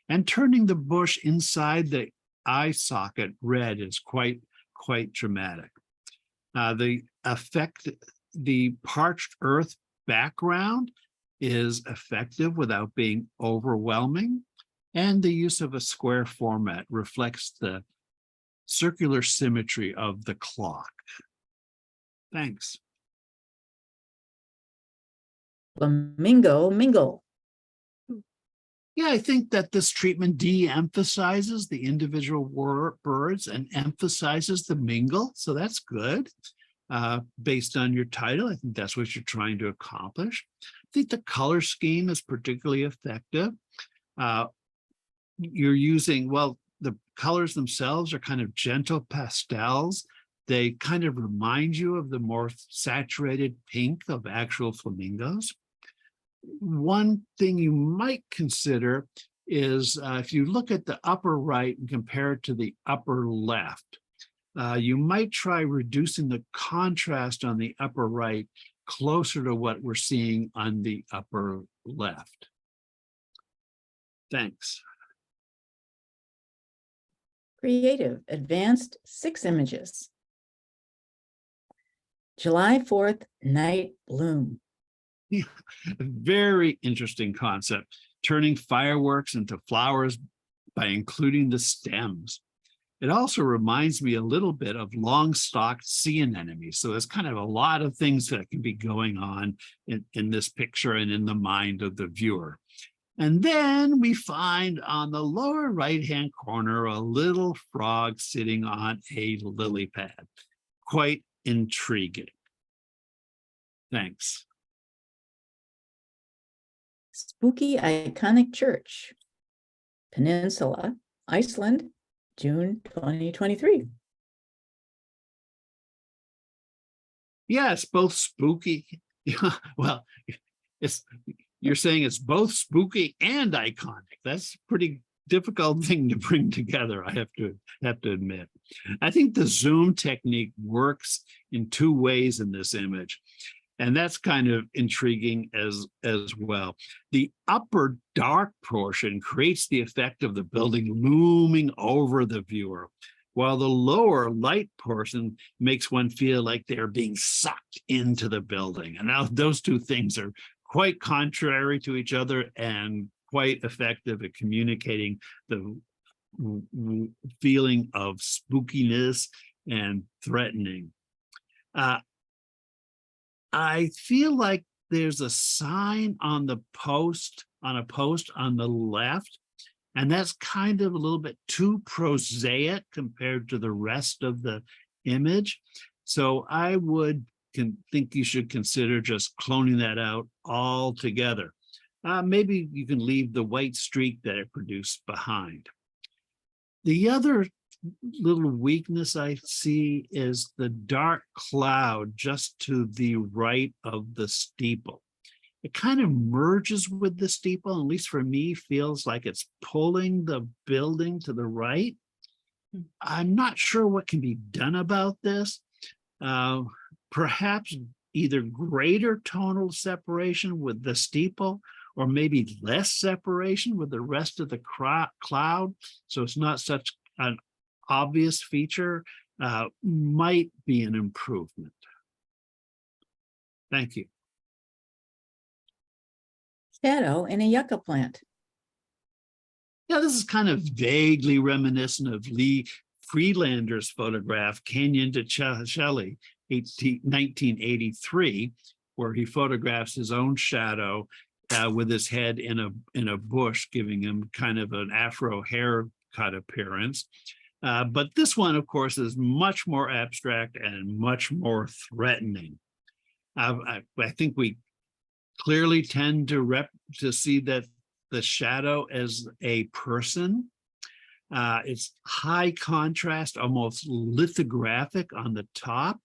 And turning the bush inside the eye socket red is quite dramatic. The parched earth background is effective without being overwhelming. And the use of a square format reflects the circular symmetry of the clock. Thanks. Flamingo Mingle. Yeah, I think that this treatment de-emphasizes the individual birds and emphasizes the mingle, so that's good. based on your title. I think that's what you're trying to accomplish. I think the color scheme is particularly effective. You're using, well, the colors themselves are kind of gentle pastels. They kind of remind you of the more saturated pink of actual flamingos. One thing you might consider is if you look at the upper right and compare it to the upper left, you might try reducing the contrast on the upper right closer to what we're seeing on the upper left. Thanks. Creative, advanced 6 images. July 4th, night bloom. Very interesting concept, turning fireworks into flowers by including the stems. It also reminds me a little bit of long-stalked sea anemones. So there's kind of a lot of things that can be going on in this picture and in the mind of the viewer. And then we find on the lower right-hand corner a little frog sitting on a lily pad. Quite intriguing. Thanks. Spooky iconic church. Peninsula, Iceland, June 2023. Yeah, it's both spooky. Well, you're saying it's both spooky and iconic. That's a pretty difficult thing to bring together, I have to admit. I think the zoom technique works in 2 ways in this image. And that's kind of intriguing as well. The upper dark portion creates the effect of the building looming over the viewer, while the lower light portion makes one feel like they're being sucked into the building. And now those 2 things are quite contrary to each other and quite effective at communicating the feeling of spookiness and threatening. I feel like there's a sign on the post, on the left, and that's kind of a little bit too prosaic compared to the rest of the image. So I would think you should consider just cloning that out altogether. Maybe you can leave the white streak that it produced behind. The other little weakness I see is the dark cloud just to the right of the steeple. It kind of merges with the steeple, at least for me, feels like it's pulling the building to the right. I'm not sure what can be done about this. Perhaps either greater tonal separation with the steeple, or maybe less separation with the rest of the cloud, so it's not such an obvious feature, might be an improvement. Thank you. Shadow in a yucca plant. Yeah, this is kind of vaguely reminiscent of Lee Friedlander's photograph, Canyon to Shelley, 1983, where he photographs his own shadow with his head in a bush, giving him kind of an Afro haircut appearance. But this one, of course, is much more abstract and much more threatening. I think we clearly tend to see that the shadow as a person. It's high contrast, almost lithographic on the top,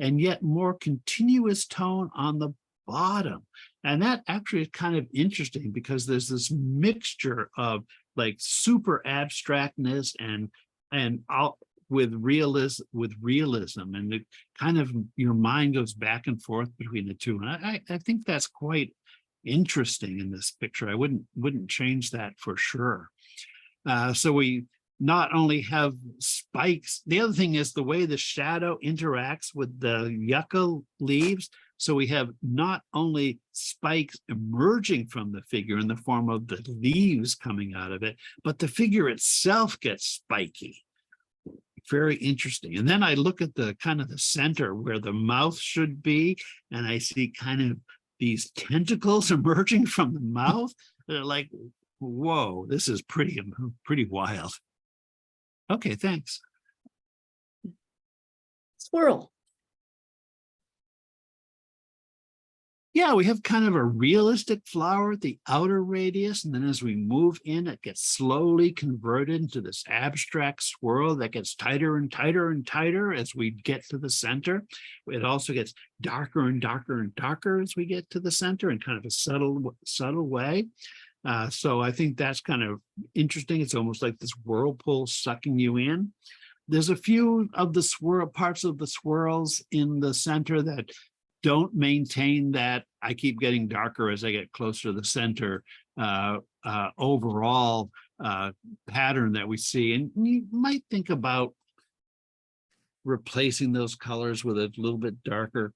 and yet more continuous tone on the bottom. And that actually is kind of interesting because there's this mixture of like super abstractness and with realism, and it kind of, your mind goes back and forth between the two. And I think that's quite interesting in this picture. I wouldn't change that for sure. So we not only have spikes, the other thing is the way the shadow interacts with the yucca leaves. So we have not only spikes emerging from the figure in the form of the leaves coming out of it, but the figure itself gets spiky. Very interesting. And then I look at the kind of the center where the mouth should be, and I see kind of these tentacles emerging from the mouth. They're like, whoa, this is pretty wild. Okay, thanks. Swirl. Yeah, we have kind of a realistic flower at the outer radius, and then as we move in, it gets slowly converted into this abstract swirl that gets tighter and tighter and tighter as we get to the center. It also gets darker and darker and darker as we get to the center in kind of a subtle way. So I think that's kind of interesting. It's almost like this whirlpool sucking you in. There's a few of the parts of the swirls in the center that don't maintain that. I keep getting darker as I get closer to the center overall pattern that we see. And you might think about replacing those colors with a little bit darker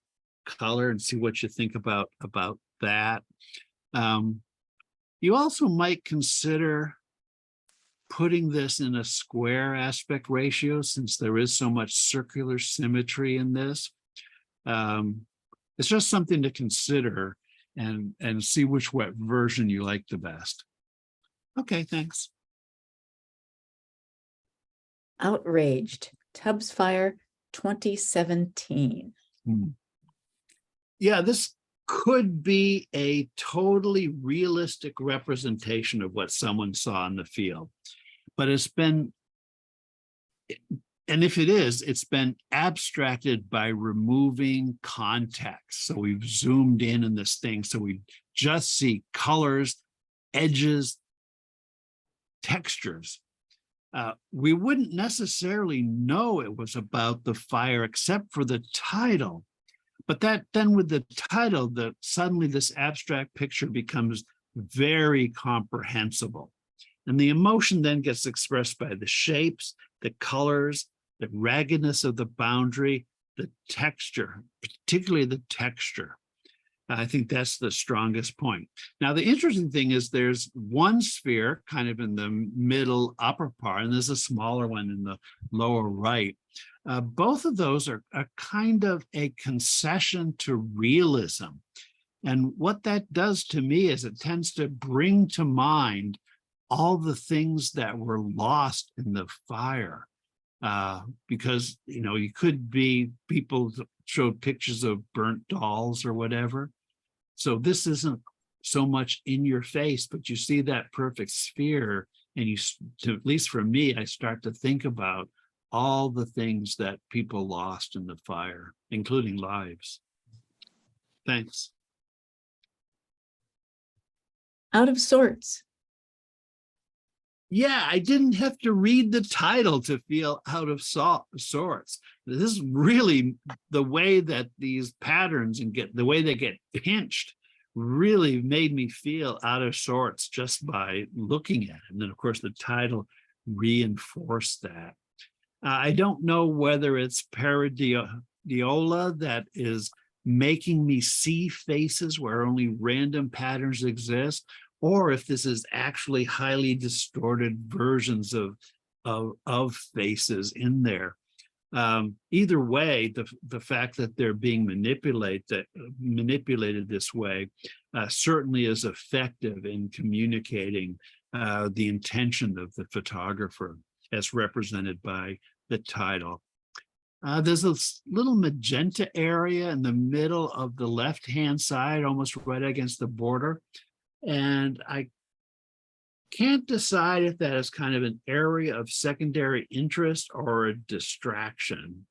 color and see what you think about that. You also might consider putting this in a square aspect ratio, since there is so much circular symmetry in this. It's just something to consider and see which version you like the best. Okay, thanks. Outraged, Tubbs Fire 2017. Yeah, this could be a totally realistic representation of what someone saw in the field, but it's been, and if it is, it's been abstracted by removing context. So we've zoomed in this thing, so we just see colors, edges, textures. We wouldn't necessarily know it was about the fire except for the title. But then with the title, suddenly this abstract picture becomes very comprehensible. And the emotion then gets expressed by the shapes, the colors, the raggedness of the boundary, the texture, particularly the texture. I think that's the strongest point. Now, the interesting thing is there's one sphere kind of in the middle upper part, and there's a smaller one in the lower right. Both of those are kind of a concession to realism. And what that does to me is it tends to bring to mind all the things that were lost in the fire. Because, you could be, people showed pictures of burnt dolls or whatever. So this isn't so much in your face, but you see that perfect sphere, and at least for me, I start to think about all the things that people lost in the fire, including lives. Thanks. Out of Sorts. Yeah, I didn't have to read the title to feel out of sorts. This is really the way that these patterns the way they get pinched really made me feel out of sorts just by looking at it. And then, of course, the title reinforced that. I don't know whether it's pareidolia that is making me see faces where only random patterns exist, or if this is actually highly distorted versions of faces in there. Either way, the fact that they're being manipulated this way certainly is effective in communicating the intention of the photographer, as represented by the title. There's a little magenta area in the middle of the left-hand side, almost right against the border. And I can't decide if that is kind of an area of secondary interest or a distraction.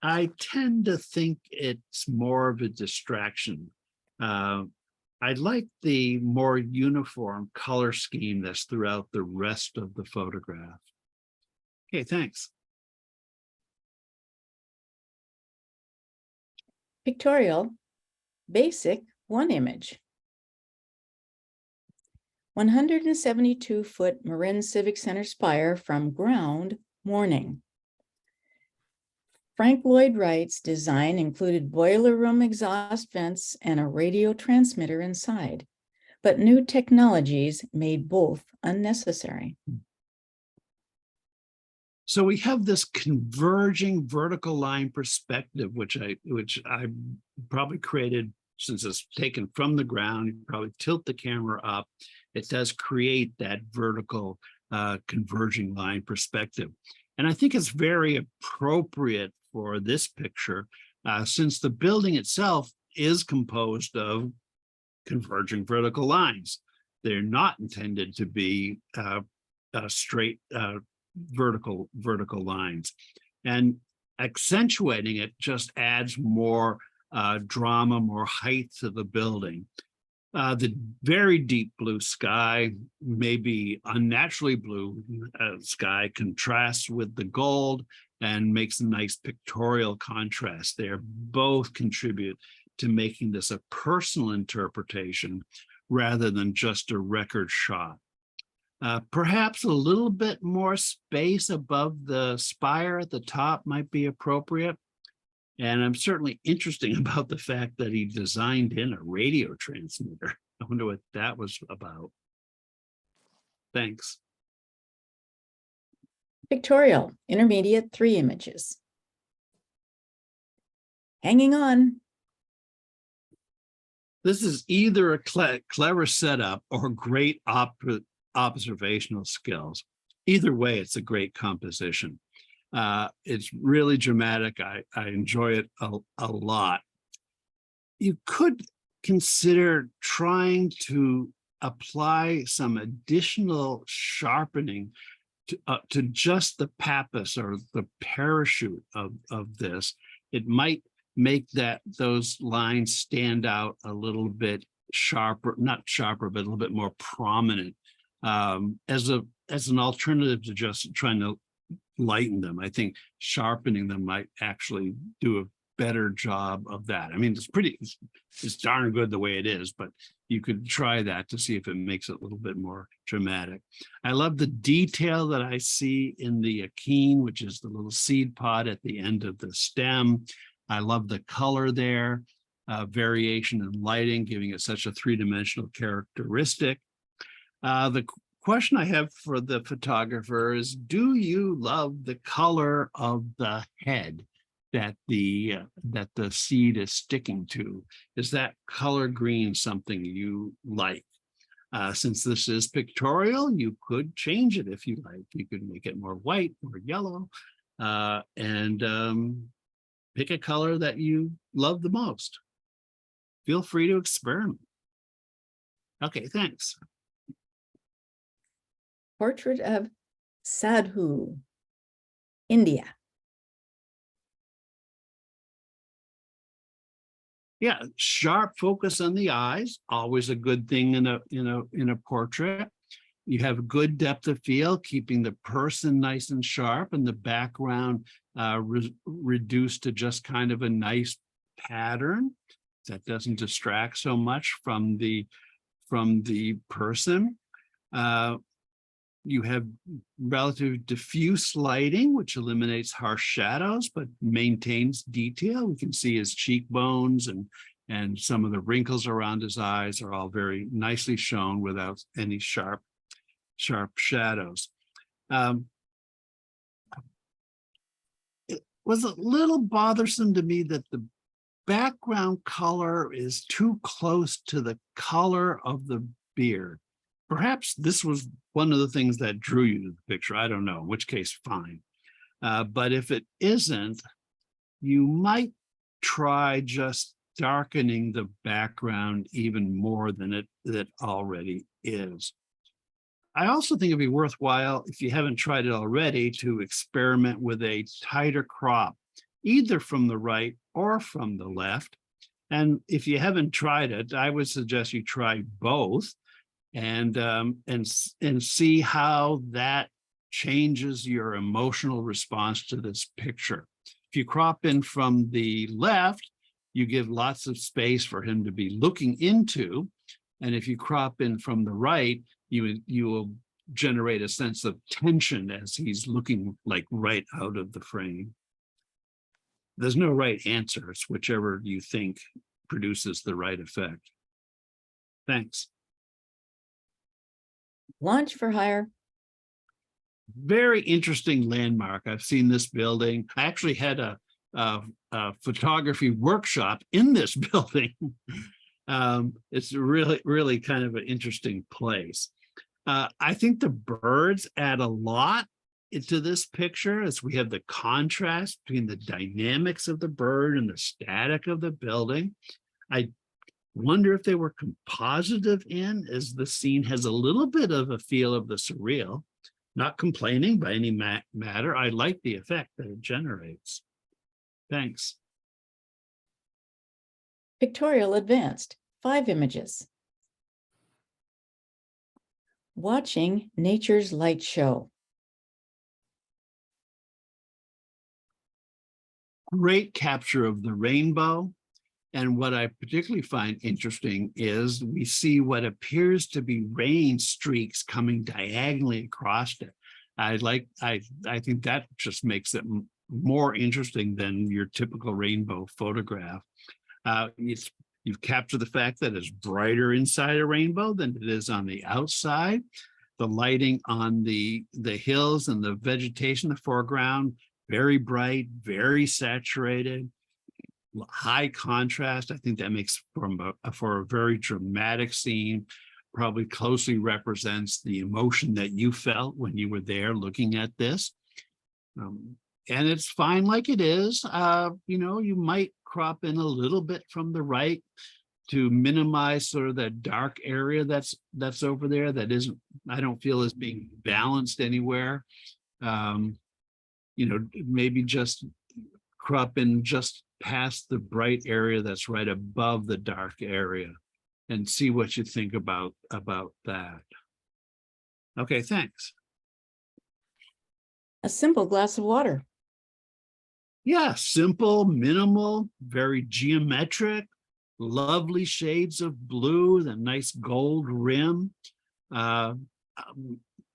I tend to think it's more of a distraction. I like the more uniform color scheme that's throughout the rest of the photograph. Okay, thanks. Pictorial, basic, one image. 172-foot Marin Civic Center spire from ground, morning. Frank Lloyd Wright's design included boiler room exhaust vents and a radio transmitter inside, but new technologies made both unnecessary. So we have this converging vertical line perspective, which I probably created, since it's taken from the ground. You probably tilt the camera up. It does create that vertical converging line perspective. And I think it's very appropriate for this picture, since the building itself is composed of converging vertical lines. They're not intended to be straight vertical lines. And accentuating it just adds more drama, more height to the building. The very deep blue sky, maybe unnaturally blue sky, contrasts with the gold and makes a nice pictorial contrast there. Both contribute to making this a personal interpretation rather than just a record shot. Perhaps a little bit more space above the spire at the top might be appropriate. And I'm certainly interested about the fact that he designed in a radio transmitter. I wonder what that was about. Thanks. Pictorial, intermediate, 3 images. Hanging on. This is either a clever setup or great observational skills. Either way, it's a great composition. It's really dramatic. I enjoy it a lot. You could consider trying to apply some additional sharpening to just the pappus or the parachute of this. It might make those lines stand out a little bit sharper, not sharper, but a little bit more prominent as an alternative to just trying to lighten them. I think sharpening them might actually do a better job of that. I mean, it's darn good the way it is, but you could try that to see if it makes it a little bit more dramatic. I love the detail that I see in the akene, which is the little seed pod at the end of the stem. I love the color there, variation in lighting, giving it such a three-dimensional characteristic. The question I have for the photographer is, do you love the color of the head that the seed is sticking to? Is that color green something you like? Since this is pictorial, you could change it if you like. You could make it more white or yellow, and pick a color that you love the most. Feel free to experiment. Okay, thanks. Portrait of Sadhu, India. Yeah, sharp focus on the eyes, always a good thing in a portrait. You have a good depth of field, keeping the person nice and sharp, and the background reduced to just kind of a nice pattern that doesn't distract so much from the person. You have relative diffuse lighting, which eliminates harsh shadows, but maintains detail. We can see his cheekbones and some of the wrinkles around his eyes are all very nicely shown without any sharp shadows. It was a little bothersome to me that the background color is too close to the color of the beard. Perhaps this was one of the things that drew you to the picture. I don't know, in which case, fine. But if it isn't, you might try just darkening the background even more than it already is. I also think it'd be worthwhile, if you haven't tried it already, to experiment with a tighter crop, either from the right or from the left. And if you haven't tried it, I would suggest you try both. And see how that changes your emotional response to this picture. If you crop in from the left, you give lots of space for him to be looking into. And if you crop in from the right, you will generate a sense of tension as he's looking like right out of the frame. There's no right answer. It's whichever you think produces the right effect. Thanks. Launch for hire. Very interesting landmark. I've seen this building. I actually had a photography workshop in this building. It's really kind of an interesting place. I think the birds add a lot into this picture, as we have the contrast between the dynamics of the bird and the static of the building. I wonder if they were compositive in, as the scene has a little bit of a feel of the surreal. Not complaining by any matter. I like the effect that it generates. Thanks. Pictorial advanced, 5 images. Watching nature's light show. Great capture of the rainbow. And what I particularly find interesting is we see what appears to be rain streaks coming diagonally across it. I think that just makes it more interesting than your typical rainbow photograph. You've captured the fact that it's brighter inside a rainbow than it is on the outside. The lighting on the hills and the vegetation in the foreground, very bright, very saturated, high contrast. I think that makes for a very dramatic scene, probably closely represents the emotion that you felt when you were there looking at this. And it's fine like it is. You might crop in a little bit from the right to minimize sort of that dark area that's over there that isn't, I don't feel is being balanced anywhere. Maybe just crop in just past the bright area that's right above the dark area and see what you think about that. Okay, thanks. A simple glass of water. Yeah, simple, minimal, very geometric, lovely shades of blue, the nice gold rim. I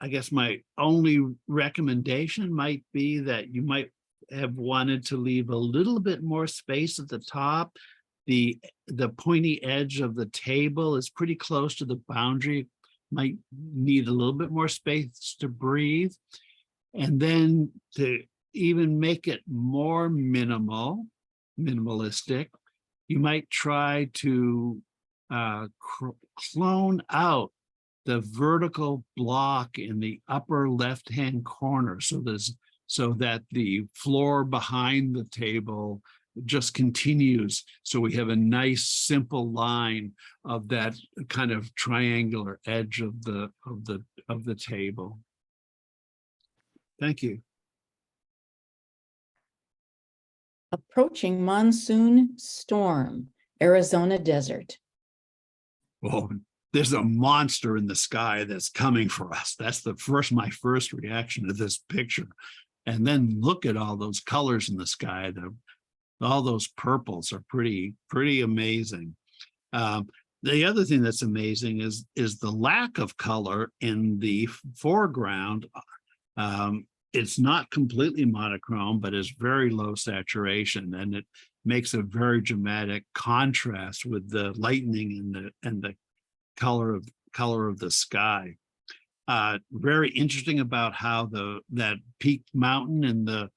guess my only recommendation might be that you might have wanted to leave a little bit more space at the top. The pointy edge of the table is pretty close to the boundary. Might need a little bit more space to breathe. And then to even make it more minimalistic, you might try to clone out the vertical block in the upper left-hand corner so that the floor behind the table just continues. So we have a nice simple line of that kind of triangular edge of the table. Thank you. Approaching monsoon storm, Arizona desert. Well, there's a monster in the sky that's coming for us. That's my first reaction to this picture. And then look at all those colors in the sky. All those purples are pretty amazing. The other thing that's amazing is the lack of color in the foreground. It's not completely monochrome, but it's very low saturation, and it makes a very dramatic contrast with the lightning and the color of the sky. Very interesting about how that peaked mountain in the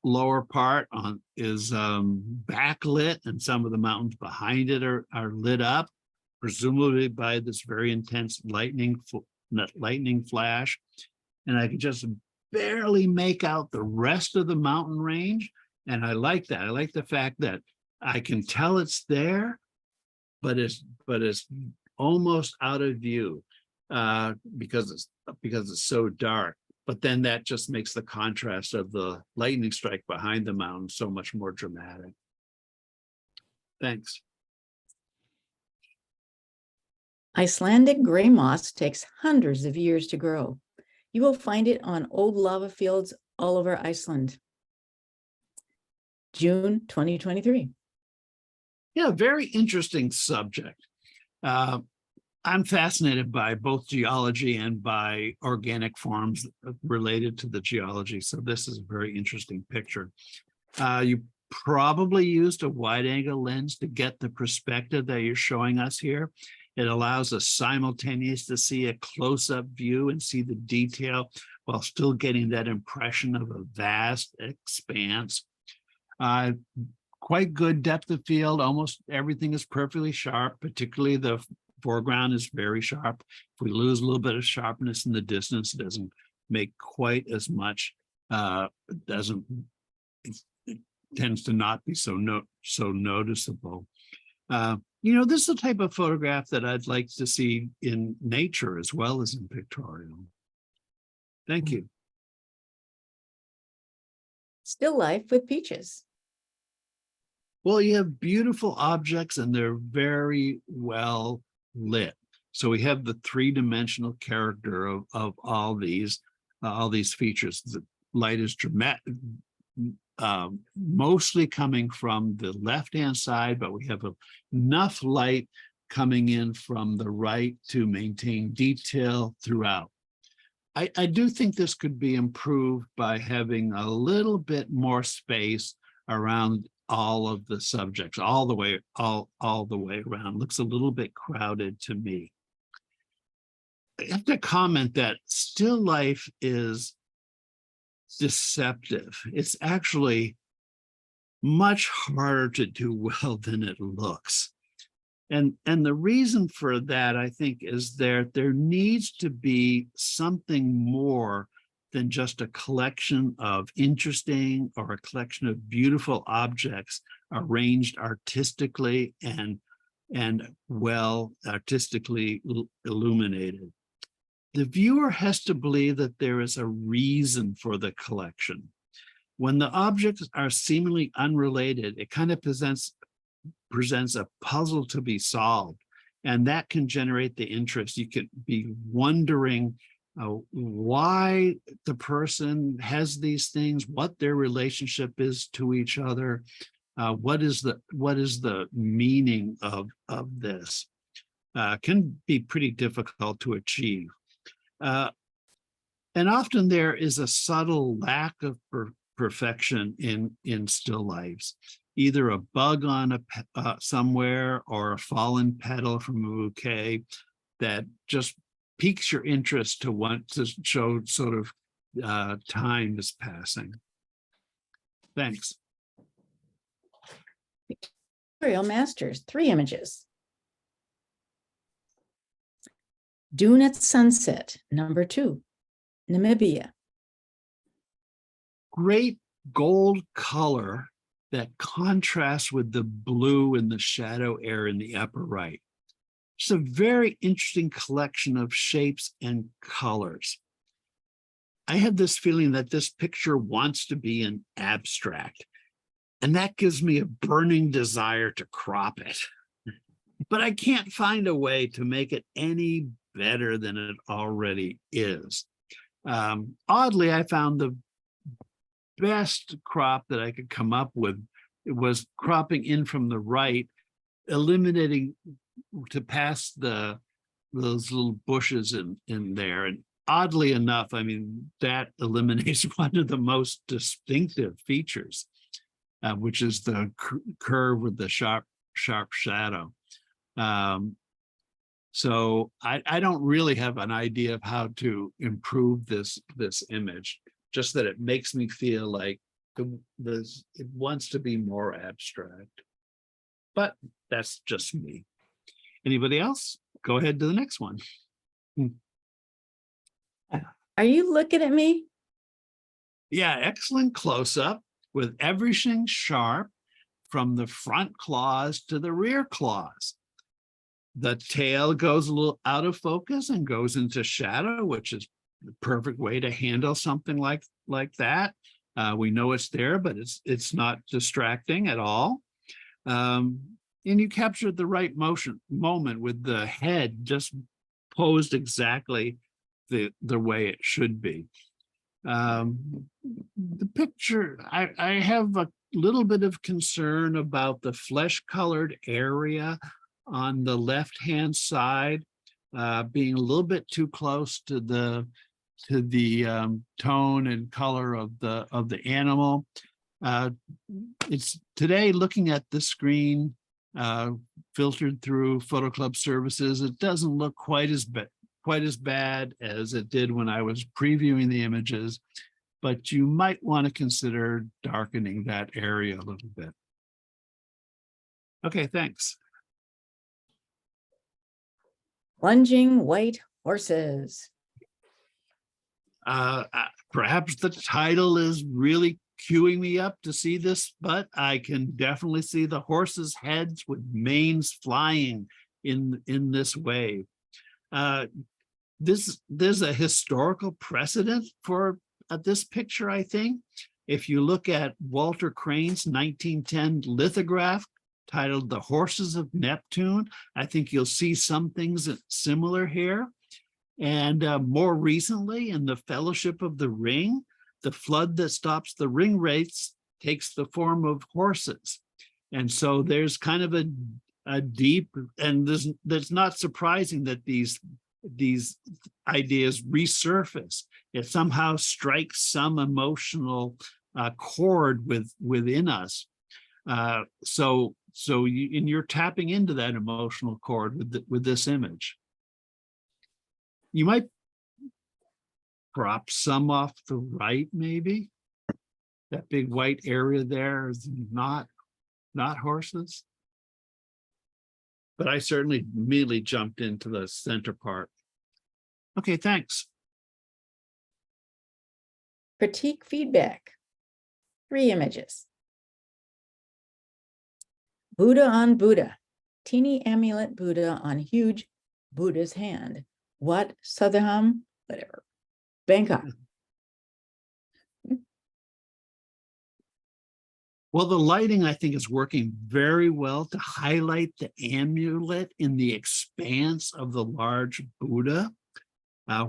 lower part is backlit, and some of the mountains behind it are lit up, presumably by this very intense lightning flash. And I could just barely make out the rest of the mountain range. And I like that. I like the fact that I can tell it's there, but it's almost out of view because it's so dark. But then that just makes the contrast of the lightning strike behind the mountain so much more dramatic. Thanks. Icelandic gray moss takes hundreds of years to grow. You will find it on old lava fields all over Iceland. June 2023. Yeah, very interesting subject. I'm fascinated by both geology and by organic forms related to the geology. So this is a very interesting picture. You probably used a wide angle lens to get the perspective that you're showing us here. It allows us simultaneous to see a close-up view and see the detail while still getting that impression of a vast expanse. Quite good depth of field. Almost everything is perfectly sharp, particularly the foreground is very sharp. If we lose a little bit of sharpness in the distance, it doesn't make quite as much, it tends to not be so noticeable. You know, this is the type of photograph that I'd like to see in nature as well as in pictorial. Thank you. Still life with peaches. Well, you have beautiful objects and they're very well lit. So we have the three-dimensional character of all these features. The light is dramatic, mostly coming from the left-hand side, but we have enough light coming in from the right to maintain detail throughout. I do think this could be improved by having a little bit more space around all of the subjects, all the way around. Looks a little bit crowded to me. I have to comment that still life is deceptive. It's actually much harder to do well than it looks. And the reason for that, I think, is there needs to be something more than just a collection of interesting or a collection of beautiful objects arranged artistically and well artistically illuminated. The viewer has to believe that there is a reason for the collection. When the objects are seemingly unrelated, it kind of presents a puzzle to be solved, and that can generate the interest. You could be wondering why the person has these things, what their relationship is to each other, what is the meaning of this. Can be pretty difficult to achieve. And often there is a subtle lack of perfection in still lifes. Either a bug on somewhere or a fallen petal from a bouquet that just piques your interest to want to show sort of time is passing. Thanks. Pictorial Masters, 3 images. Dune at Sunset, number 2, Namibia. Great gold color that contrasts with the blue in the shadow area in the upper right. It's a very interesting collection of shapes and colors. I have this feeling that this picture wants to be an abstract, and that gives me a burning desire to crop it. But I can't find a way to make it any better than it already is. Oddly, I found the best crop that I could come up with. It was cropping in from the right, eliminating to pass those little bushes in there. And oddly enough, I mean, that eliminates one of the most distinctive features, which is the curve with the sharp shadow. So I don't really have an idea of how to improve this image, just that it makes me feel like it wants to be more abstract. But that's just me. Anybody else? Go ahead to the next one. Are you looking at me? Yeah, excellent close-up with everything sharp from the front claws to the rear claws. The tail goes a little out of focus and goes into shadow, which is the perfect way to handle something like that. We know it's there, but it's not distracting at all. And you captured the right moment with the head just posed exactly the way it should be. The picture, I have a little bit of concern about the flesh-colored area on the left-hand side, being a little bit too close to the tone and color of the animal. It's today, looking at the screen filtered through Photo Club services, it doesn't look quite as bad as it did when I was previewing the images, but you might want to consider darkening that area a little bit. Okay, thanks. Plunging white horses. Perhaps the title is really queuing me up to see this, but I can definitely see the horses' heads with manes flying in this wave. There's a historical precedent for this picture, I think. If you look at Walter Crane's 1910 lithograph titled "The Horses of Neptune," I think you'll see some things similar here. And more recently, in the Fellowship of the Ring, the flood that stops the ring wraiths takes the form of horses. And so there's kind of a deep, and that's not surprising that these ideas resurface. It somehow strikes some emotional chord within us. So you're tapping into that emotional chord with this image. You might crop some off the right, maybe. That big white area there is not horses. But I certainly immediately jumped into the center part. Okay, thanks. Critique feedback. 3 images. Buddha on Buddha. Teeny amulet Buddha on huge Buddha's hand. What? Southern, whatever. Bangkok. Well, the lighting, I think, is working very well to highlight the amulet in the expanse of the large Buddha.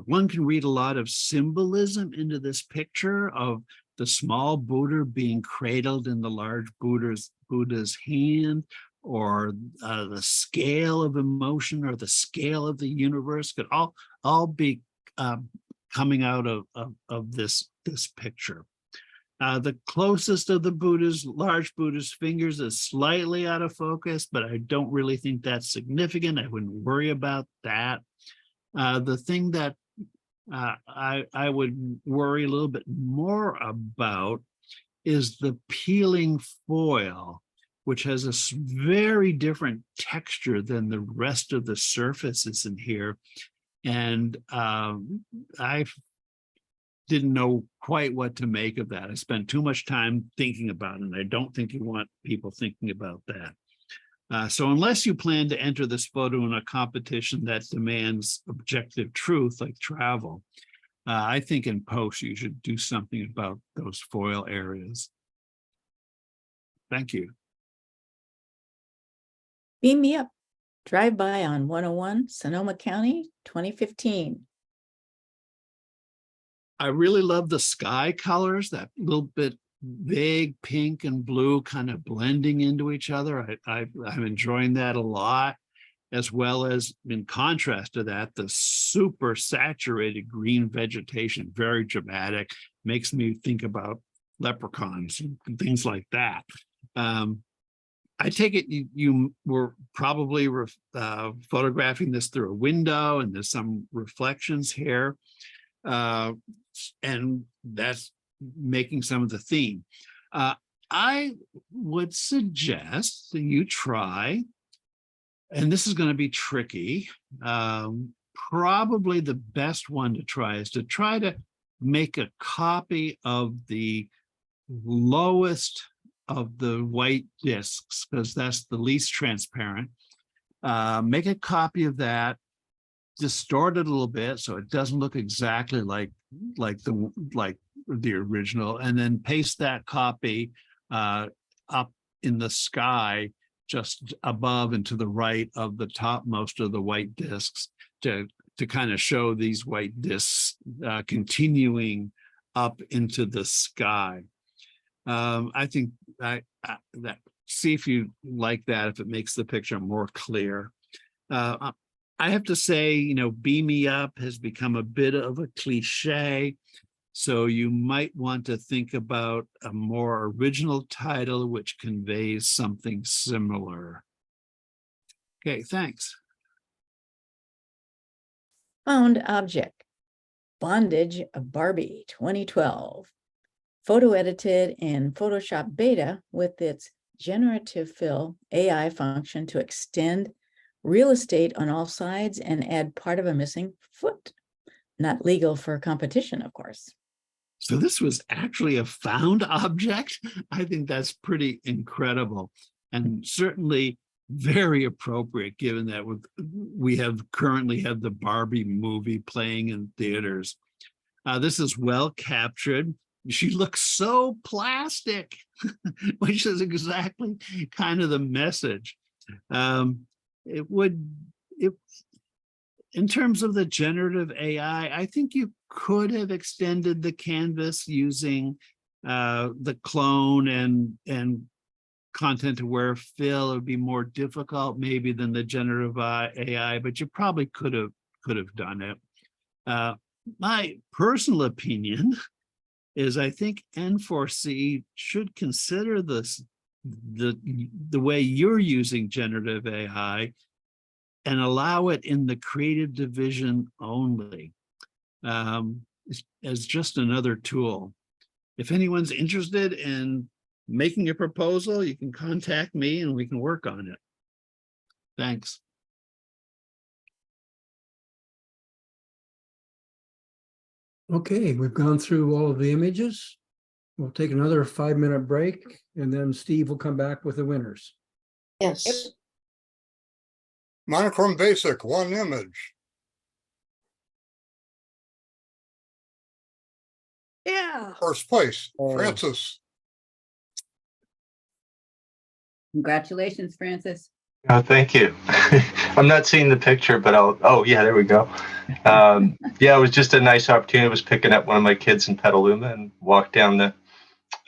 One can read a lot of symbolism into this picture of the small Buddha being cradled in the large Buddha's hand, or the scale of emotion or the scale of the universe could all be coming out of this picture. The closest of the large Buddha's fingers is slightly out of focus, but I don't really think that's significant. I wouldn't worry about that. The thing that I would worry a little bit more about is the peeling foil, which has a very different texture than the rest of the surfaces in here. And I didn't know quite what to make of that. I spent too much time thinking about it, and I don't think you want people thinking about that. So unless you plan to enter this photo in a competition that demands objective truth, like travel, I think in post you should do something about those foil areas. Thank you. Beam me up. Drive by on 101, Sonoma County, 2015. I really love the sky colors, that little bit vague pink and blue kind of blending into each other. I'm enjoying that a lot, as well as, in contrast to that, the super saturated green vegetation, very dramatic, makes me think about leprechauns and things like that. I take it you were probably photographing this through a window, and there's some reflections here. And that's making some of the theme. I would suggest that you try, and this is going to be tricky, probably the best one to try is to try to make a copy of the lowest of the white discs, because that's the least transparent. Make a copy of that, distort it a little bit so it doesn't look exactly like the original, and then paste that copy up in the sky just above and to the right of the topmost of the white discs to kind of show these white discs continuing up into the sky. I think that see if you like that, if it makes the picture more clear. I have to say, beam me up has become a bit of a cliche. So you might want to think about a more original title which conveys something similar. Okay, thanks. Found object. Bondage of Barbie, 2012. Photo edited in Photoshop Beta with its generative fill AI function to extend real estate on all sides and add part of a missing foot. Not legal for competition, of course. So this was actually a found object. I think that's pretty incredible, and certainly very appropriate given that we currently have the Barbie movie playing in theaters. This is well captured. She looks so plastic, which is exactly kind of the message. In terms of the generative AI, I think you could have extended the canvas using the clone and content-aware fill. It would be more difficult maybe than the generative AI, but you probably could have done it. My personal opinion is I think N4C should consider the way you're using generative AI and allow it in the creative division only, as just another tool. If anyone's interested in making a proposal, you can contact me and we can work on it. Thanks. Okay, we've gone through all of the images. We'll take another 5-minute break and then Steve will come back with the winners. Yes. Monochrome Basic, 1 image. Yeah. First place, Oh. Francis. Congratulations, Francis. Oh, thank you. I'm not seeing the picture, but oh yeah, there we go. Yeah, it was just a nice opportunity. I was picking up one of my kids in Petaluma and walked down the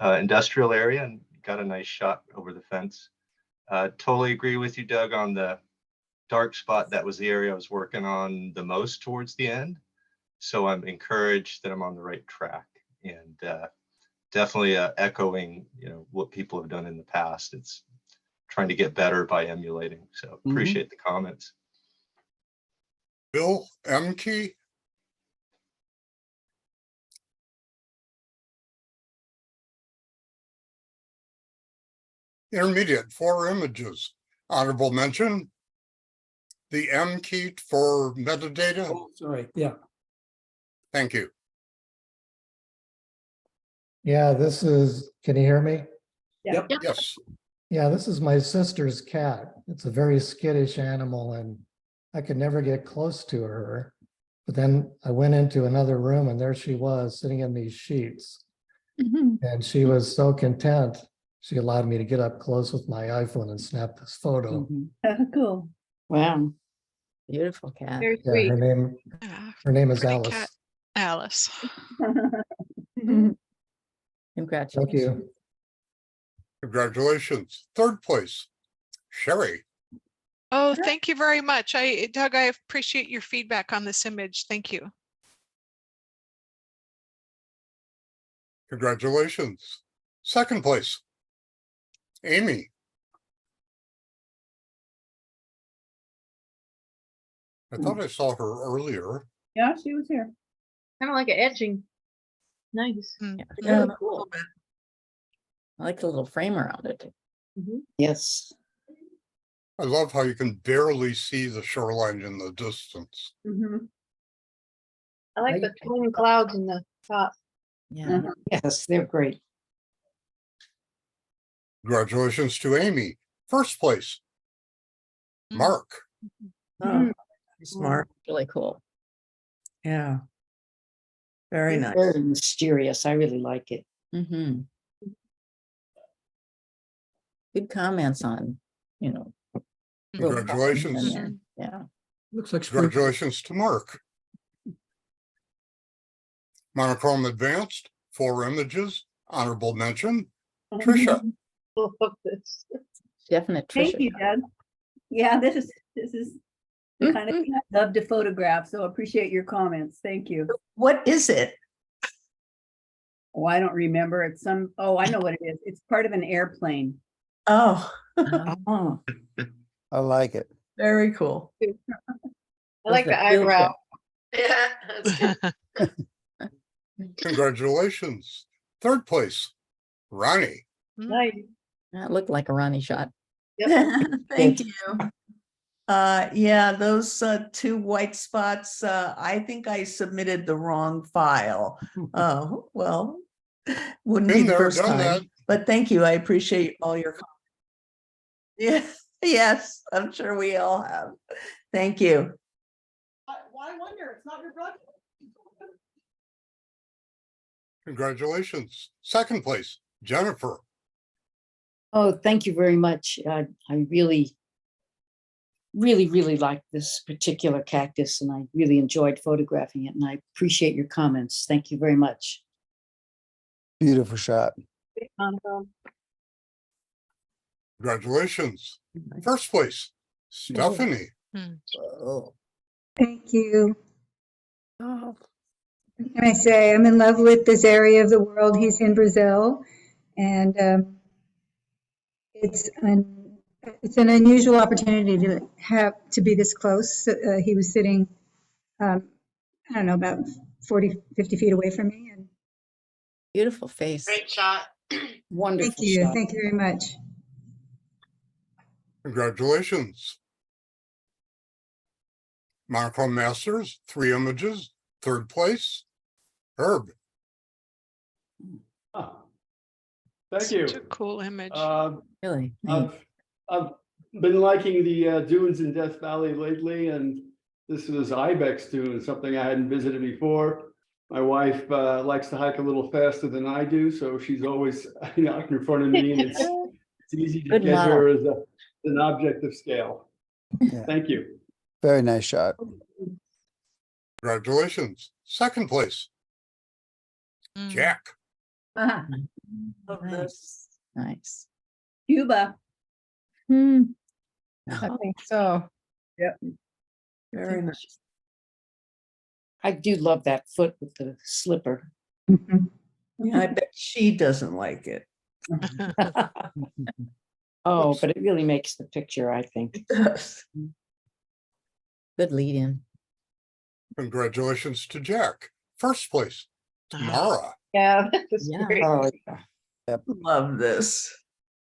industrial area and got a nice shot over the fence. Totally agree with you, Doug, on the dark spot. That was the area I was working on the most towards the end. So I'm encouraged that I'm on the right track, and definitely echoing, what people have done in the past. It's trying to get better by emulating. So appreciate the comments. Bill Emke. Intermediate, 4 images. Honorable mention. The M key for metadata. Oh, sorry, yeah. Thank you. Yeah, can you hear me? Yep. Yes. Yeah, this is my sister's cat. It's a very skittish animal and I could never get close to her. But then I went into another room and there she was sitting in these sheets. And she was so content. She allowed me to get up close with my iPhone and snap this photo. Cool. Wow. Beautiful cat. Very Yeah, sweet. her name is Pretty Alice. cat. Alice. Thank Congratulations. you. Congratulations. Third place, Sherry. Oh, thank you very much. Doug, I appreciate your feedback on this image. Thank you. Congratulations. Second place, Amy. I thought I saw her earlier. Yeah, she was here. Kind of like an etching. Nice. Mm. Yeah, Really cool. I like the little frame around it. Mhm. Yes. I love how you can barely see the shoreline in the distance. I like the twin clouds in the top. Yeah. Yes, they're great. Congratulations to Amy. First place, Mm. Mark. Oh, smart. Really cool. Yeah. Very nice. Very mysterious. I really like it. Good comments on, real Congratulations. colors in there. Yeah. Looks like spring. Congratulations to Mark. Monochrome Advanced, 4 images, honorable mention, Trisha. Love this. Definite Thank Trisha. you, Doug. Yeah, this is the kind of thing I love to photograph, so appreciate your comments. Thank you. What is it? Oh, I don't remember. It's I know what it is. It's part of an airplane. Oh, Oh, I like it. very cool. I like the That's a field eyebrow. Yeah. That's good. Congratulations. Third place, Ronnie. Nice. that looked like a Ronnie shot. Yep. Thank you. Yeah, those two white spots, I think I submitted the wrong file. Well, wouldn't be Been the there, first done that. time, but thank you. I appreciate all your comments. Yeah, yes, I'm sure we all have. Thank you. Why wonder? It's not your brother. Congratulations. Second place, Jennifer. Oh, thank you very much. I really like this particular cactus and I really enjoyed photographing it and I appreciate your comments. Thank you very much. Beautiful shot. Congratulations. First place, Stephanie. Oh. Thank you. Oh. What can I say? I'm in love with this area of the world. He's in Brazil, and it's an unusual opportunity to have to be this close. He was sitting, I don't know, about 40, 50 feet away from me. And Beautiful face. Great shot. Wonderful thank you. shot. Thank you very much. Congratulations. Monochrome Masters, 3 images. Third place, Herb. Thank you. Such a cool image. Really. I've been liking the dunes in Death Valley lately, and this was Ibex Dune, something I hadn't visited before. My wife likes to hike a little faster than I do, so she's always out in front of me, and it's easy to Good get model. her as an object of scale. Yeah. Thank you. Very nice shot. Congratulations. Second place, Mm. Jack. Ah, Nice. Nice. Cuba. Hmm. I think so. Yep. Very nice. I do love that foot with the slipper. Mhm. Yeah, I bet she doesn't like it. Oh, but it really makes the picture, I think. It does. Good lead in. Congratulations to Jack. First place, Tamara. Yeah, that's Yeah. great. Oh, yeah. Love this.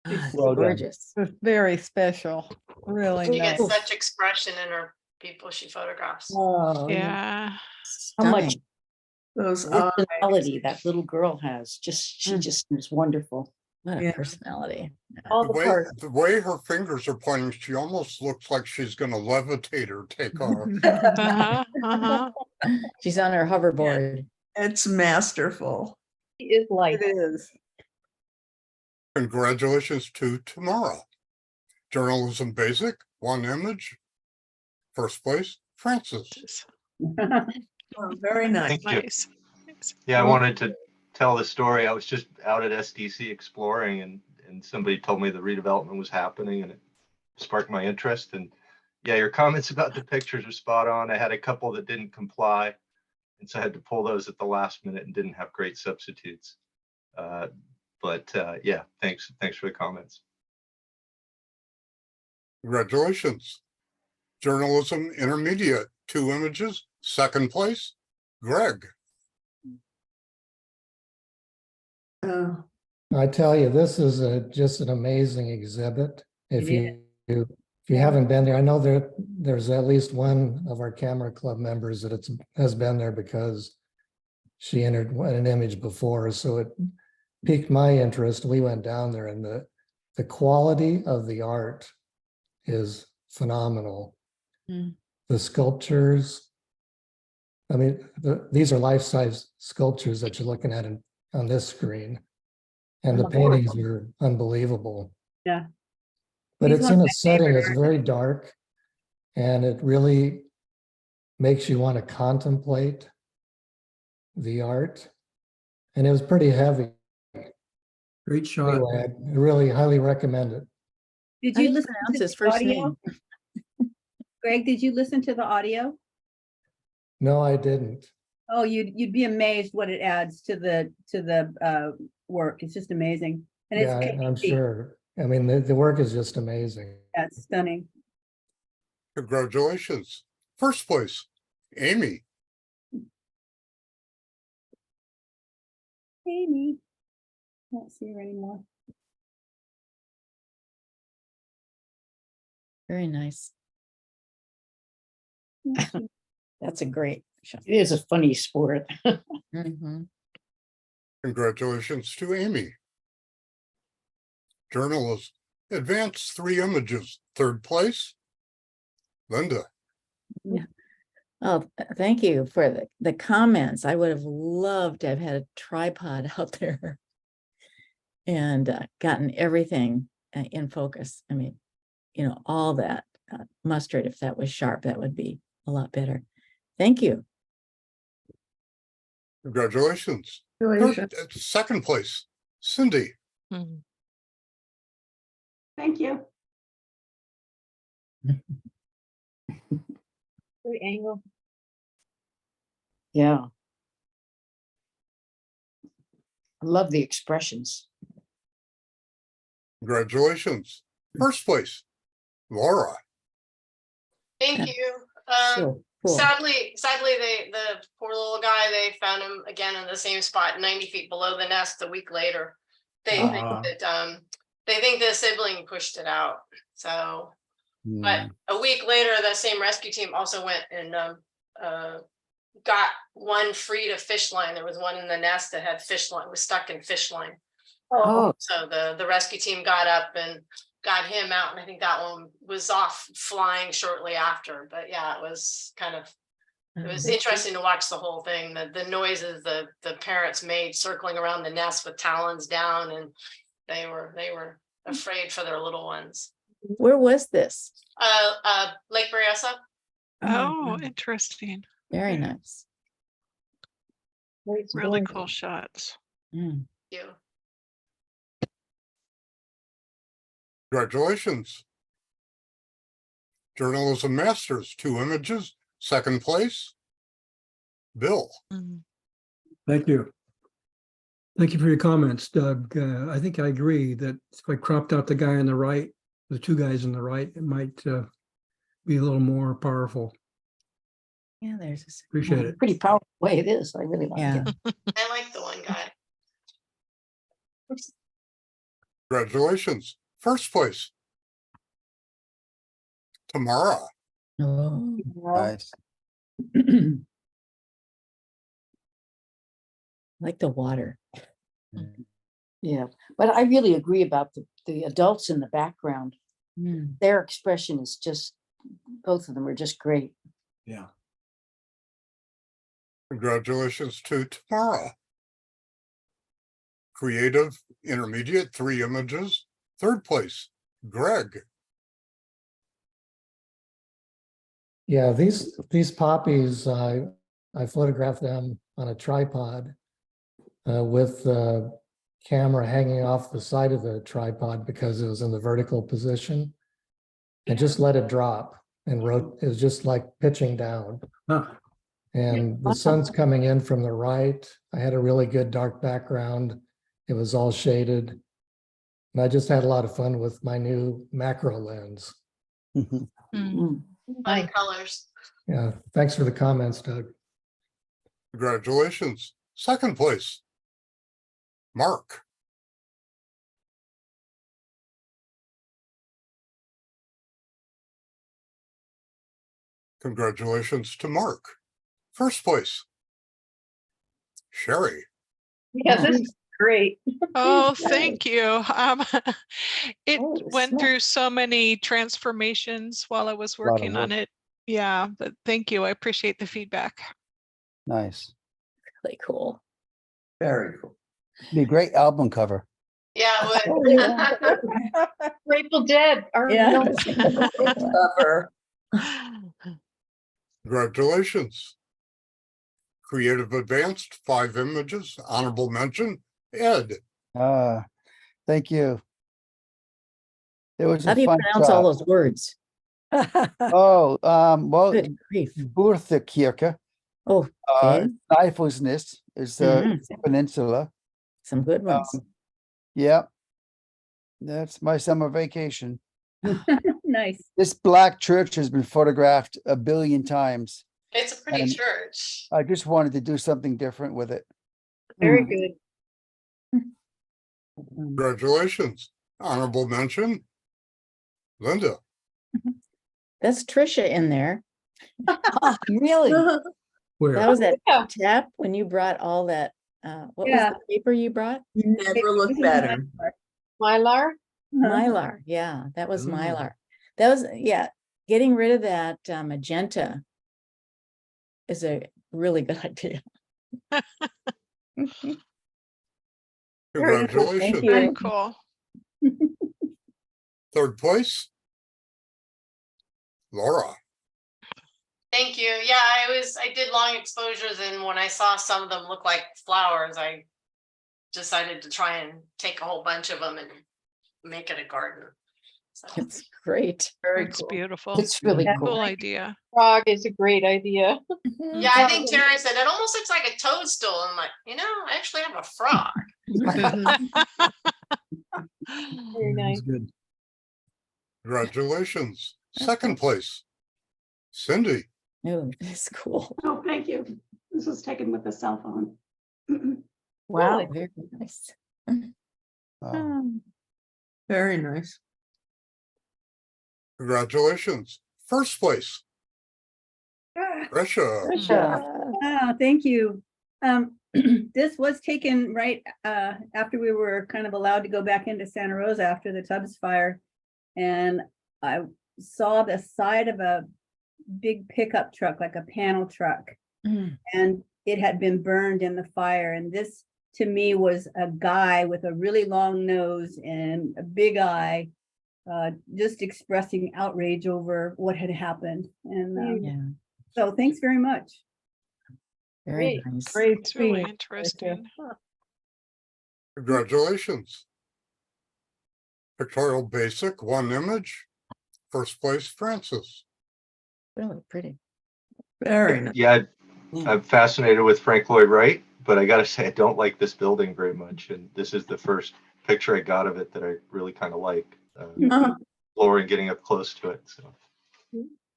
It's Well done. gorgeous. It's very special. Really You get nice. such expression in her people she photographs. Oh, Yeah. How much Stunning. those eyes. personality that little girl has. She just is wonderful. What a Yeah. personality. All The the way, parts. the way her fingers are pointing, she almost looks like she's going to levitate or take off. Uh-huh. Uh-huh. She's on her hoverboard. It's masterful. She is like, It is. Congratulations to Tamara. Journalism Basic, 1 image. First place, Francis. Oh, very nice. Thank you. Nice. Nice. Yeah, I wanted to tell the story. I was just out at SDC exploring and somebody told me the redevelopment was happening and it sparked my interest. And yeah, your comments about the pictures are spot on. I had a couple that didn't comply. And so I had to pull those at the last minute and didn't have great substitutes. Yeah, thanks for the comments. Congratulations. Journalism Intermediate, 2 images. Second place, Greg. Oh, I tell you, this is just an amazing exhibit. If you haven't been there, I know there's at least one of our camera club members that has been there because she entered an image before, so it piqued my interest. We went down there, and the quality of the art is phenomenal. Mm. The sculptures, I mean, these are life-size sculptures that you're looking at on this screen. And the paintings are unbelievable. Yeah. But He's it's one in of a my setting favorite that's very dark, and it really makes you want to contemplate the art. And it was pretty heavy. Great shot. Anyway, I really highly recommend it. Did How you do you listen pronounce to his the first audio? name? Greg, did you listen to the audio? No, I didn't. Oh, you'd be amazed what it adds to the work. It's just amazing. And Yeah, it's I'm painty. sure. I mean, the work is just amazing. That's stunning. Congratulations. First place, Amy. Amy. Can't see her anymore. Very nice. That's a great shot. It is a funny sport. Mhm. Congratulations to Amy. Journalist, advanced 3 images, 3rd place. Linda, Oh, thank you for the comments. I would have loved to have had a tripod out there and gotten everything in focus. I mean, all that mustard, if that was sharp, that would be a lot better. Thank you. congratulations. Congratulations. 2nd place, Cindy. Mhm. Thank you. Great angle. Yeah. I love the expressions. Congratulations. 1st place, Laura. Thank Yeah. you. So cool. Sadly, the poor little guy, they found him again in the same spot, 90 feet below the nest a week later. They think that the sibling pushed it out. So, but a week later, that same rescue team also went and got one freed of fish line. There was one in the nest that had fish line, was stuck in fish line. Oh, So the rescue team got up and got him out, and I think that one was off flying shortly after. But yeah, it was interesting to watch the whole thing. The noises the parents made circling around the nest with talons down, and they were afraid for their little ones. Where was this? Lake Berryessa. Oh, wow. interesting. Very nice. Really cool shots. Mm. You. Congratulations. Journalism Masters, 2 images, 2nd place, Bill. Mhm. Thank you. Thank you for your comments, Doug. I think I agree that if I cropped out the guy on the right, the 2 guys on the right, it might be a little more powerful. Yeah, there's a Appreciate it. pretty powerful way it is. I really like Yeah. it. I like the one guy. Congratulations. 1st place, Tamara. Oh. Nice. Like the water. Yeah, but I really agree about the adults in the background. Mm. Their expression is just, both of them are just great. Yeah. Congratulations to Tamara. Creative Intermediate, 3 images, 3rd place, Greg. Yeah, these poppies, I photographed them on a tripod with the camera hanging off the side of the tripod because it was in the vertical position, and just let it drop and it was just like pitching down. Huh. And the sun's coming in from the right. I had a really good dark background. It was all shaded. And I just had a lot of fun with my new macro lens. Mm. Fun colors. Yeah, thanks for the comments, Doug. Congratulations. 2nd place, Mark. Congratulations to Mark. 1st place, Sherry. Yeah, this is great. Oh, thank you. It Oh, went snap. through so many transformations while I was working on it. Yeah, but thank you. I appreciate the feedback. Nice. Really cool. Very cool. Be a great album cover. Yeah, it Oh, would. yeah. Grateful Dead. Our Yeah. Cover. Congratulations. Creative Advanced, 5 images, honorable mention, Ed. Thank you. It was How a do you fun pronounce all shot. those words? Oh, well, Good grief. Burthakirche, Oh, okay. Snæfellsnes is the peninsula. Some good ones. Yeah, that's my summer vacation. Nice. This black church has been photographed 1 billion times. It's a pretty And church. I just wanted to do something different with it. Very good. Congratulations. Honorable mention, Linda. That's Trisha in there. Oh, really? That Where? was that Yeah. tap when you brought all that, what was Yeah. the paper you brought? Never looked This is better. Mylar? Mylar, yeah, that was Ooh. Mylar. That was, yeah, getting rid of that magenta is a really good idea. Very cool. Thank Congratulations. you. Very cool. Third place. Laura. Thank you. Yeah, I did long exposures, and when I saw some of them look like flowers, I decided to try and take a whole bunch of them and make it a garden. So It's great. Very It's cool. beautiful. It's really Yeah. cool. Cool idea. frog is a great idea. Mhm. Yeah, I think Tara said it almost looks like a toadstool. I'm like, I actually have a frog. Very nice. That's good. Congratulations. Second place. Cindy. Oh, it's cool. Oh, thank you. This was taken with a cell phone. Wow, very nice. Wow. Very nice. Congratulations. First place. Trisha. Thank you. This was taken right after we were kind of allowed to go back into Santa Rosa after the Tubbs fire. And I saw the side of a big pickup truck, like a panel truck, and it had been burned in the fire. And this to me was a guy with a really long nose and a big eye, just expressing outrage over what had happened. And Yeah, so thanks very much. very nice. Great. It's really speech. interesting. Congratulations. Pictorial Basic, one image. First place, Francis. Really pretty. Very nice. Yeah, I'm fascinated with Frank Lloyd Wright, but I gotta say I don't like this building very much, and this is the first picture I got of it that I really kind of like. Exploring, getting up close to it. So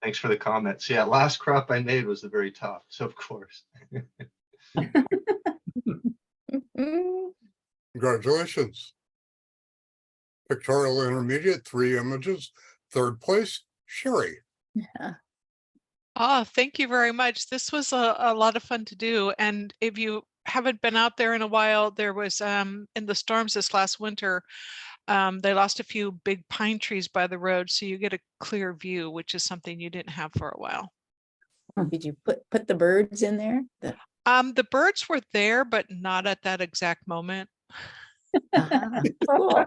thanks for the comments. Yeah, last crop I made was the very top, so of course. Congratulations. Pictorial Intermediate, 3 images. Third place, Sherry. Oh, thank you very much. This was a lot of fun to do. And if you haven't been out there in a while, there was in the storms this last winter, they lost a few big pine trees by the road, so you get a clear view, which is something you didn't have for a while. Did you put the birds in there? The birds were there, but not at that exact moment. Cool.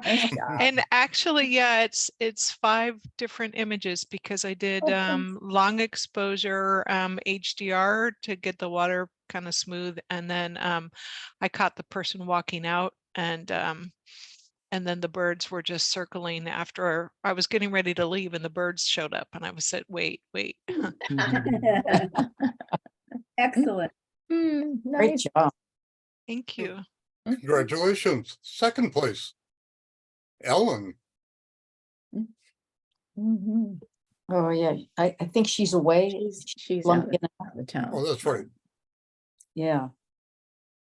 Nice job. And actually, yeah, it's 5 different images because I did long exposure HDR to get the water kind of smooth, and then I caught the person walking out, and then the birds were just circling after I was getting ready to leave, and the birds showed up, and I was said, wait. Excellent. Great Nice. job. Thank you. Congratulations. Second place, Ellen. Oh, yeah. I think she's away. She's Long- out of the town. Oh, that's right. Yeah.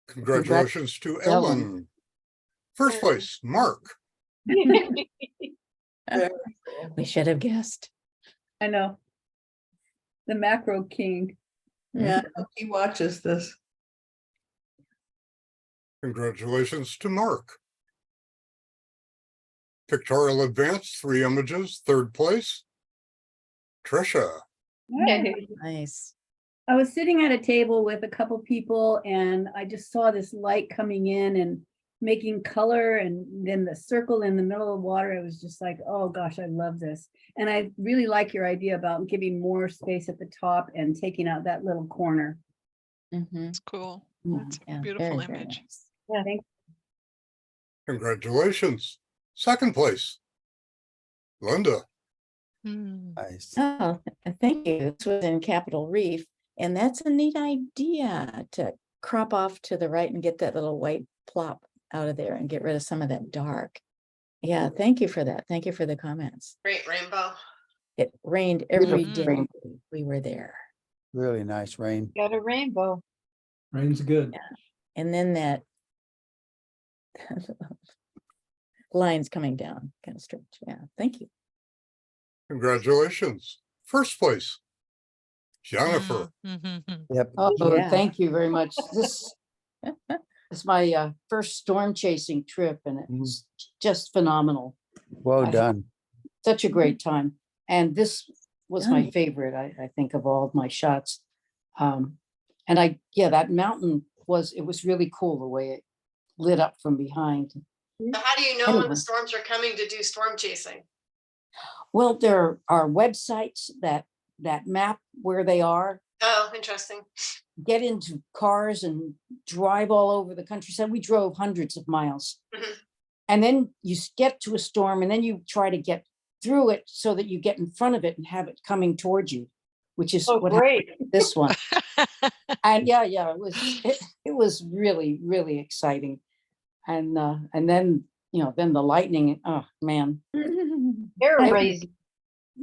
Congratulations to Ellen. First place, Mark. We should have guessed. I know. The macro king. Yeah, he watches this. Congratulations to Mark. Pictorial Advanced, 3 images. Third place, Trisha. Nice. I was sitting at a table with a couple people and I just saw this light coming in and making color, and then the circle in the middle of the water. I was just like, oh gosh, I love this. And I really like your idea about giving more space at the top and taking out that little corner. It's cool. Yeah, It's a yeah, beautiful very, very image. nice. Yeah, thanks. Congratulations. Second place, Linda. Nice. Oh, thank you. This was in Capitol Reef, and that's a neat idea to crop off to the right and get that little white plop out of there and get rid of some of that dark. Yeah, thank you for that. Thank you for the comments. Great rainbow. It rained every Beautiful. day we were there. Really nice rain. Got a rainbow. Rain's good. And then that lines coming down kind of strange. Yeah, thank you. Congratulations. First place, Jennifer. Yep. Oh, Yeah. thank you very much. This is my first storm chasing trip, and it was just phenomenal. Well I- done. Such a great time. And this was my Nice. favorite, I think, of all of my shots. And that mountain it was really cool the way it lit up from behind. So how do you know when Anyway. the storms are coming to do storm chasing? Well, there are websites that map where they are. Oh, interesting. Get into cars and drive all over the countryside. We drove hundreds of miles. Mhm. And then you get to a storm and then you try to get through it so that you get in front of it and have it coming towards you, which is what happened with this one. And it was really, really exciting. And then, then the lightning, oh man, Crazy.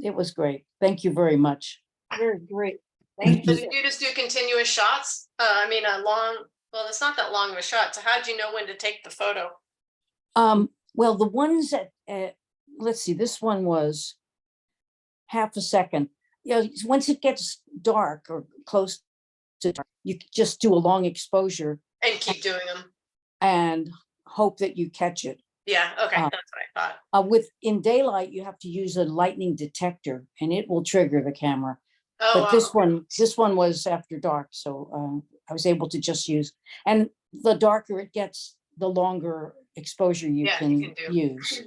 it was great. Thank you very much. Very great. So did you just do continuous shots? Well, it's not that long of a shot. So how did you know when to take the photo? Well, the ones that, let's see, this one was half a second. Once it gets dark or close to dark, you just do a long exposure And keep doing them. and hope that you catch it. Yeah, okay, that's what I thought. In daylight, you have to use a lightning detector and it will trigger the camera. Oh, But wow. this one was after dark, so I was able to just use. And the darker it gets, the longer exposure you Yeah, can you can do. use.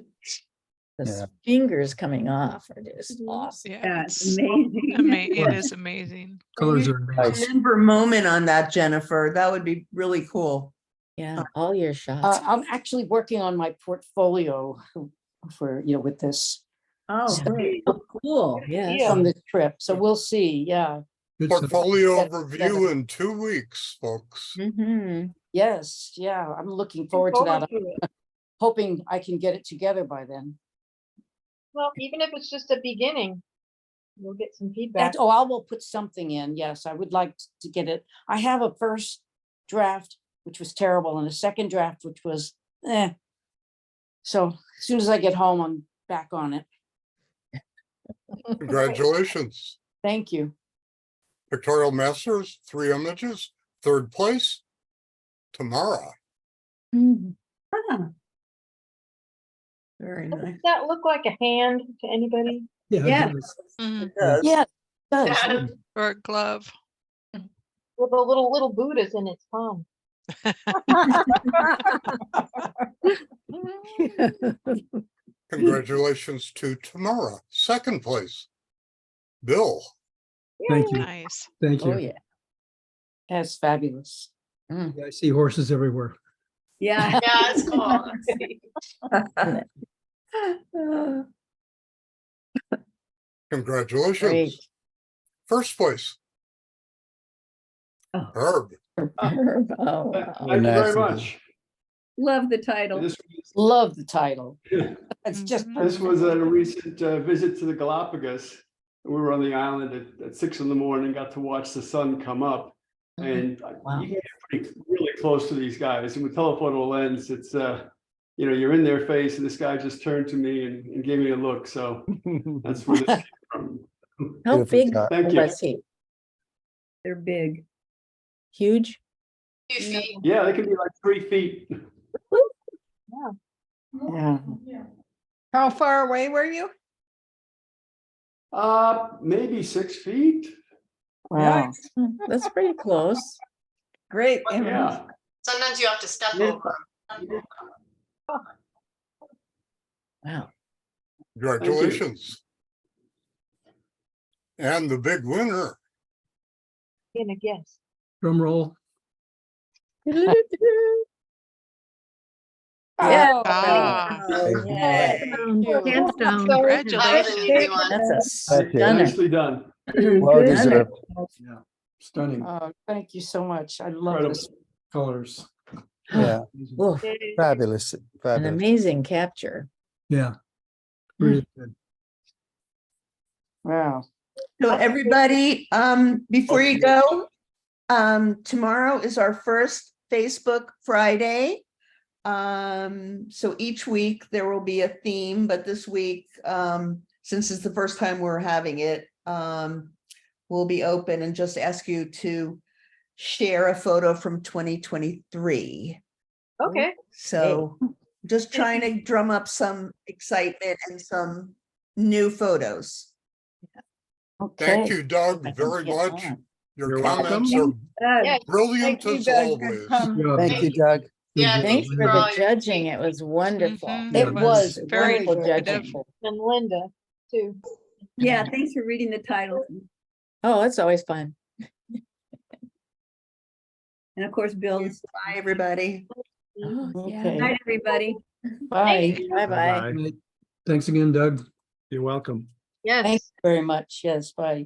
The Yeah. fingers coming off are just awesome. Yeah, It's it's amazing. it is amazing. Colors are amazing. Remember moment on that, Jennifer. That would be really cool. Yeah, all your shots. I'm actually working on my portfolio for, with this Oh, great. Oh, cool. Yes. from this trip. So we'll see. Yeah. Good stuff. Portfolio That's- review in 2 weeks, folks. Mm-hmm. Yes. Yeah. I'm looking forward to that. I'm hoping I can get it together by then. Well, even if it's just a beginning, we'll get some feedback. I will put something in. Yes, I would like to get it. I have a first draft, which was terrible, and a second draft, which was So as soon as I get home, I'm back on it. Congratulations. Thank you. Pictorial Masters, 3 images, 3rd place, Tamara. Very Does nice. that look like a hand to anybody? Yeah. Yeah. it does. Mhm. It does. Yeah, it does. Yeah. Or a glove. With a little Buddhas in its palm. Congratulations to Tamara, 2nd place. Bill. Thank you. Nice. Thank Oh, you. yeah. That's fabulous. Yeah, I see horses everywhere. Yeah. Yeah, it's cool. Congratulations. Great. 1st place. Oh. Herb. Oh, wow. Thank you very Nice. much. Love the title. This Love the title. It's just Mhm. This was at a recent visit to the Galapagos. We were on the island at 6 a.m, got to watch the sun come up. And Wow. you can get really close to these guys. And with telephoto lens, it's, you're in their face, and this guy just turned to me and gave me a look. So that's where this came from. How Beautiful big shot. Thank you. was he? They're big. Huge? 2 feet. Yeah, they can be like 3 feet. Yeah. How far away were you? Maybe 6 feet. Wow. That's pretty close. Great image. Yeah. Sometimes you have to step Beautiful. over. Wow. Congratulations. And the big winner. In a guess. Drum roll. Yeah. Ah, Sandstone. Congratulations, everyone. That's a That's it. stunner. Nicely done. Well deserved. Yeah. Stunning Thank you so much. I love Incredible. this. colors. Yeah, Oof, fabulous, an fabulous. amazing capture. Yeah. Really good. Wow. So everybody, before you go, tomorrow is our first Facebook Friday. So each week there will be a theme, but this week, since it's the first time we're having it, will be open and just ask you to share a photo from 2023. Okay. So just trying to drum up some excitement and some new photos. Thank Okay. you, Doug, I can very get much. on. Your You're comments welcome. are Yeah. brilliant Thank you, as Doug. Good always. comment. Thank you, Doug. Yeah, Thanks thank for you the all your judging. It was wonderful. Mhm, It it was was very wonderful informative. judging. And Linda too. Yeah, thanks for reading the titles. Oh, it's always fun. And of course, Bill. Bye, everybody. Oh, Good yeah. night, everybody. Bye. Bye-bye. Bye. Thanks again, Doug. You're welcome. Yes. Thanks very much. Yes, bye.